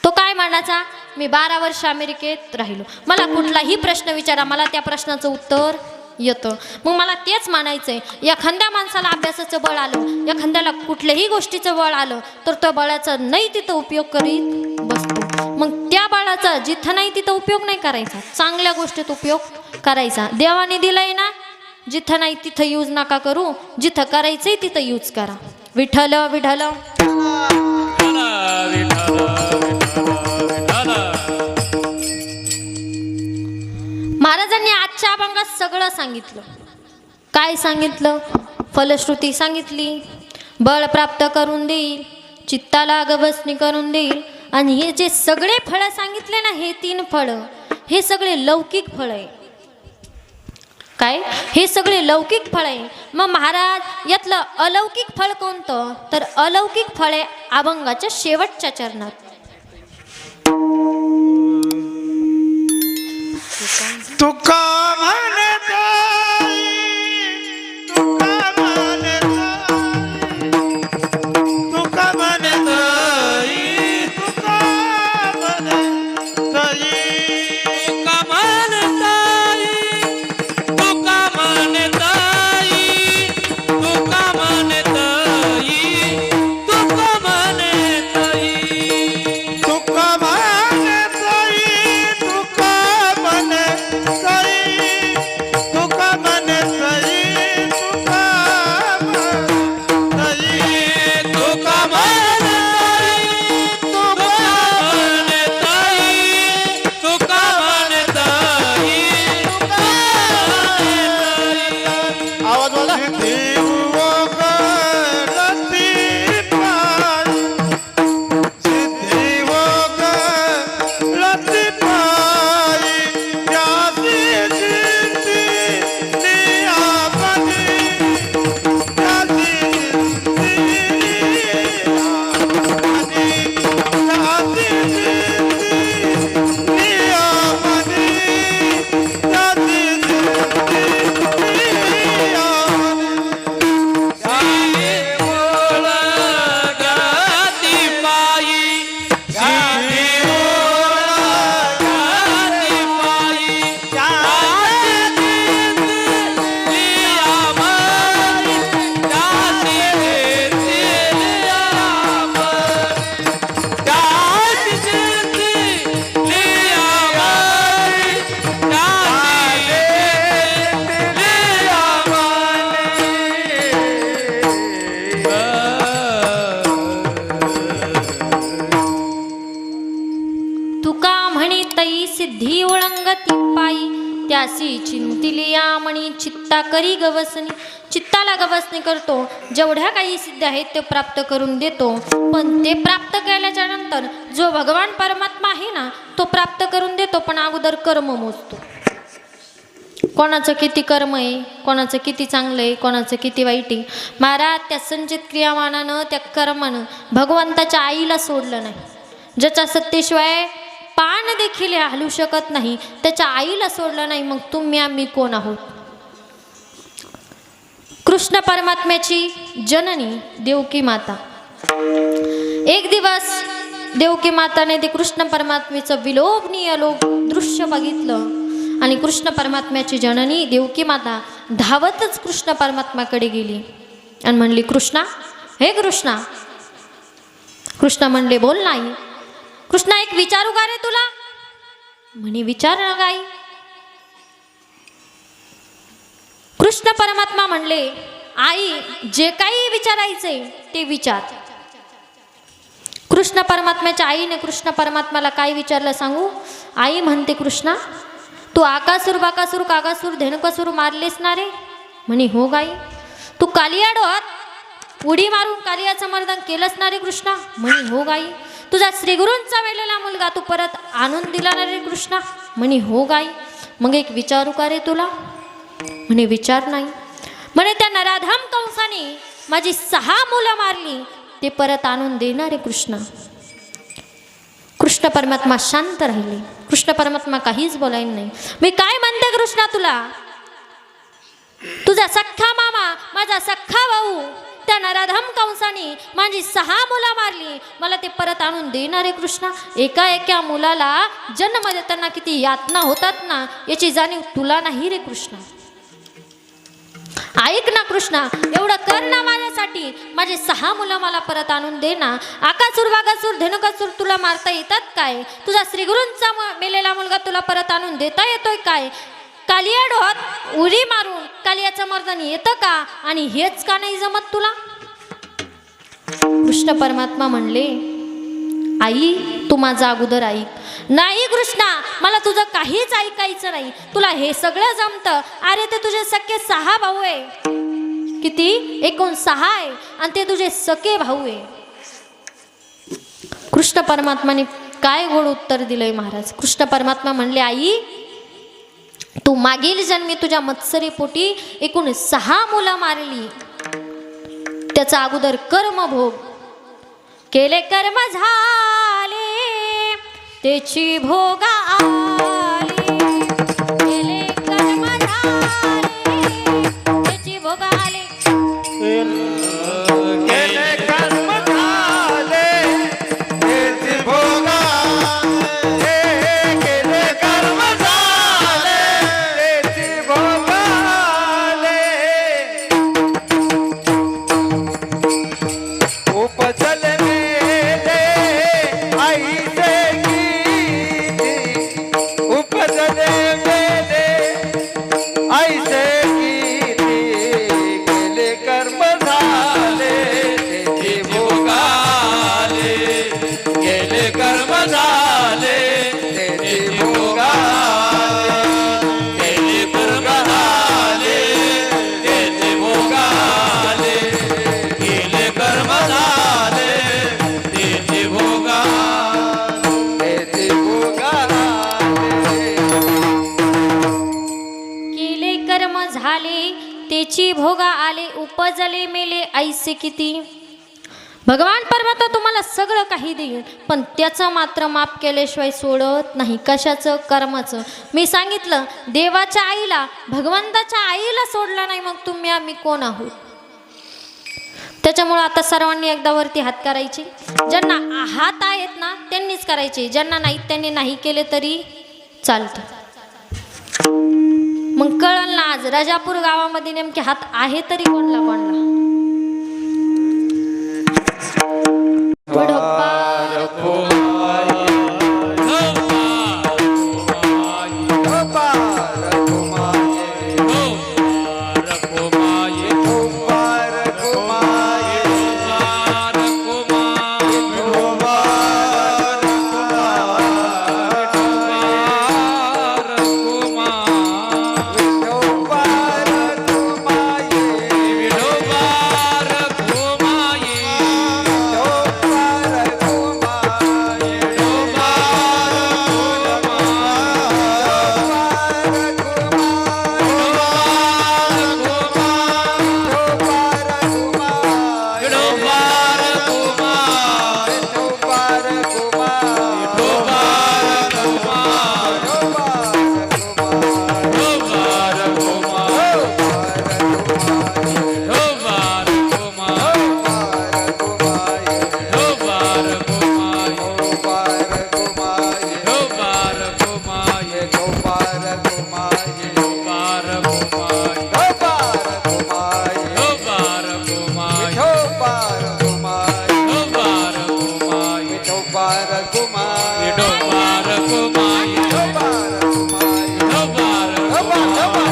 तो काय म्हणायचा, मी 12 वर्ष अमेरिकेत राहिलो, मला कुठलाही प्रश्न विचारा, मला त्या प्रश्नाचं उत्तर येतं. मग मला तेच म्हणायचंय, एखाद्या माणसाला अभ्यासाचं बळ आलं, एखाद्याला कुठल्याही गोष्टीचं बळ आलं, तर त्या बळाचा नाही तिथं उपयोग करीत बसतो. मग त्या बळाचा जिथं नाही तिथं उपयोग नाही करायचा, चांगल्या गोष्टीत उपयोग करायचा. देवाने दिलंय ना, जिथं नाही तिथं यूज नका करू, जिथं करायचंय तिथं यूज करा. विठ्ठल विठ्ठल. महाराजांनी आजच्या अभंगात सगळं सांगितलं. काय सांगितलं? फलश्रुती सांगितली, बळ प्राप्त करून देईल, चित्ताला गवसणी करून देईल, आणि हे जे सगळे फळं सांगितले ना, हे 3 फळं, हे सगळे लौकिक फळ आहे. काय? हे सगळे लौकिक फळ आहे. मग महाराज यातलं अलौकिक फळ कोणतं? तर अलौकिक फळ आहे अभंगाच्या शेवटच्या चरणात. तुका म्हणता तुका म्हणता तुका म्हणता तुका म्हणता सिद्धी ओळंगती पायी त्यासी चिंतिलिया मणी चित्ता करी गवसनी. चित्ताला गवसणी करतो, जेवढ्या काही सिद्ध आहेत ते प्राप्त करून देतो. पण ते प्राप्त केल्याच्या नंतर जो भगवान परमात्मा आहे ना, तो प्राप्त करून देतो, पण अगोदर कर्म मोजतो. कोणाचं किती कर्म आहे, कोणाचं किती चांगलं आहे, कोणाचं किती वाईट आहे. महाराज त्या संचित क्रियामानानं, त्या कर्मानं भगवंताच्या आईला सोडलं नाही. ज्याच्या सत्तेशिवाय पान देखील हलू शकत नाही, त्याच्या आईला सोडलं नाही. मग तुम्ही आम्ही कोण आहोत? कृष्ण परमात्म्याची जननी देवकी माता. एक दिवस देवकी माताने ते कृष्ण परमात्म्याचं विलोभनीय दृश्य बघितलं आणि कृष्ण परमात्म्याची जननी देवकी माता धावतच कृष्ण परमात्म्याकडे गेली आणि म्हणली, कृष्णा, हे कृष्णा. कृष्ण म्हणले, बोल नाही. कृष्णा, एक विचारू का रे तुला? म्हणे, विचार ना गाई. कृष्ण परमात्मा म्हणले, आई, जे काही विचारायचे ते विचार. कृष्ण परमात्म्याच्या आईने कृष्ण परमात्म्याला काय विचारलं सांगू? आई म्हणते, कृष्णा, तू आकासूर बाकासूर कागासूर धेनुकासूर मारलेस ना रे? म्हणे, हो गाई. तू कालियाडोहात उडी मारून कालियाचं मर्दन केलंस ना रे कृष्णा? म्हणे, हो गाई. तुझा श्रीगुरूंचा वेलेला मुलगा तू परत आणून दिला ना रे कृष्णा? म्हणे, हो गाई. मग एक विचारू का रे तुला? म्हणे, विचार नाही. म्हणे, त्या नराधम कंसाने माझी 6 मुलं मारली, ते परत आणून देणार रे कृष्णा. कृष्ण परमात्मा शांत राहिले. कृष्ण परमात्मा काहीच बोलायला नाही. मी काय म्हणते कृष्णा तुला? तुझा सख्खा मामा, माझा सख्खा भाऊ, त्या नराधम कंसाने माझी 6 मुलं मारली, मला ते परत आणून देणार आहे कृष्णा. एका मुलाला जन्म देताना किती यातना होतात ना, याची जाणीव तुला नाही रे कृष्णा. ऐक ना कृष्णा, एवढं कर ना माझ्यासाठी. माझे 6 मुलं मला परत आणून दे ना. आकासूर वागासूर धेनुकासूर तुला मारता येतात काय? तुझा श्रीगुरूंचा मेलेला मुलगा तुला परत आणून देता येतोय काय? कालिया डोहात उडी मारून कालियाचं मर्दन येतं का? आणि हेच का नाही जमत तुला? कृष्ण परमात्मा म्हणले, आई, तू माझा अगोदर ऐक. नाही कृष्णा, मला तुझं काहीच ऐकायचं नाही. तुला हे सगळं जमतं. अरे ते तुझे सख्खे 6 भाऊ आहे. किती? एकूण 6 आहे, आणि ते तुझे सखे भाऊ आहे. कृष्ण परमात्माने काय गोड उत्तर दिलंय महाराज. कृष्ण परमात्मा म्हणले, आई, तू मागील जन्मी तुझ्या मत्सरी पोटी एकूण 6 मुलं मारली. त्याचा अगोदर कर्म भोग केले. कर्म झाले त्याची भोग आली. केले कर्म झाले त्याची भोग आले. केले कर्म झाले त्याची भोग आले. केले कर्म झाले त्याची भोग आले. उपजले मेले आईचे गीती. उपजले मेले आईचे गीती. केले कर्म झाले त्याची भोग आले. केले कर्म झाले त्याची भोग आले. केले कर्म झाले त्याची भोग आले. केले कर्म झाले त्याची भोग आले. त्याची भोग आले. केले कर्म झाले त्याची भोगा आले. उपजले मेले ऐसे किती. भगवान परमात्मा तुम्हाला सगळं काही देईल, पण त्याचं मात्र माफ केल्याशिवाय सोडत नाही. कशाचं? कर्माचं. मी सांगितलं, देवाच्या आईला, भगवंताच्या आईला सोडलं नाही, मग तुम्ही आम्ही कोण आहोत? त्याच्यामुळं आता सर्वांनी एकदा वरती हात करायचे. ज्यांना हात आहेत ना त्यांनीच करायचे, ज्यांना नाहीत त्यांनी नाही केले तरी चालतं. मग कळलं ना आज राजापूर गावामध्ये नेमके हात आहे तरी कोणला कोणला. विठोबा कुमार विठोबार कुमाई विठोबार कुमार विठोबार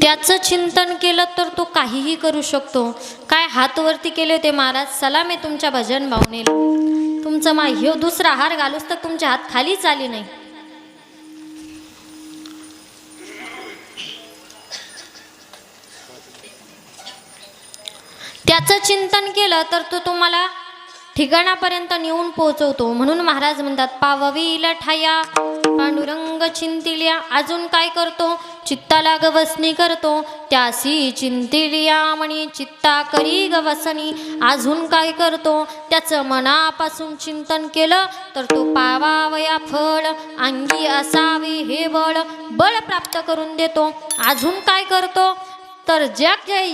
त्याचं चिंतन केलं तर तो काहीही करू शकतो. काय हात वरती केले होते महाराज, सलाम आहे तुमच्या भजन भावनेला. तुमचं ह्यो दुसरा हार घालूस तर तुमचे हात खालीच आले नाही. त्याचं चिंतन केलं तर तो तुम्हाला ठिकाणापर्यंत नेऊन पोहोचवतो. म्हणून महाराज म्हणतात पाववील ठाया पांडुरंग चिंतिल्या. अजून काय करतो, चित्ताला गवसणी करतो. त्यासी चिंतिल्या म्हणी चित्ता करी गवसणी. अजून काय करतो, त्याचं मनापासून चिंतन केलं तर तो पावावया फळ. अंगी असावे हे बळ, बळ प्राप्त करून देतो. अजून काय करतो तर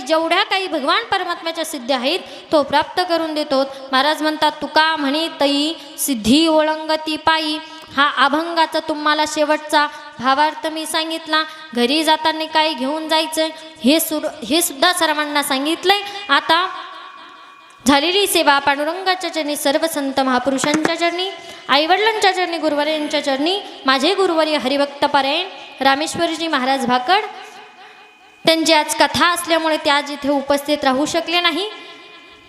जेवढ्या काही भगवान परमात्म्याच्या सिद्धी आहेत तो प्राप्त करून देतो. महाराज म्हणतात तुका म्हणे तई सिद्धी ओळंगती पायी. हा अभंगाचा तुम्हाला शेवटचा भावार्थ मी सांगितला. घरी जाताना काय घेऊन जायचं हे सुद्धा सर्वांना सांगितलंय. आता झालेली सेवा पांडुरंगाच्या चरणी, सर्व संत महापुरुषांच्या चरणी, आईवडिलांच्या चरणी, गुरुवर्यांच्या चरणी, माझे गुरुवर्य हरिभक्त पारायण रामेश्वरजी महाराज भाकड, त्यांची आज कथा असल्यामुळे ते आज इथे उपस्थित राहू शकले नाही.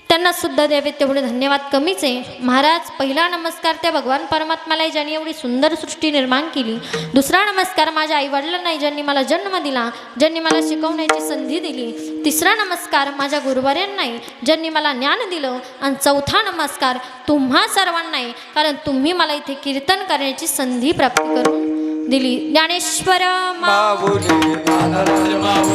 त्यांना सुद्धा द्यावे तेवढे धन्यवाद कमीच आहे. महाराज पहिला नमस्कार त्या भगवान परमात्म्याला ज्यांनी एवढी सुंदर सृष्टी निर्माण केली. दुसरा नमस्कार माझ्या आईवडिलांना ज्यांनी मला जन्म दिला, ज्यांनी मला शिकवण्याची संधी दिली. तिसरा नमस्कार माझ्या गुरुवर्यांनाही ज्यांनी मला ज्ञान दिलं. आणि चौथा नमस्कार तुम्हा सर्वांनाही, कारण तुम्ही मला इथे कीर्तन करण्याची संधी प्राप्त करून दिली. ज्ञानेश्वर माऊली ज्ञानेश्वर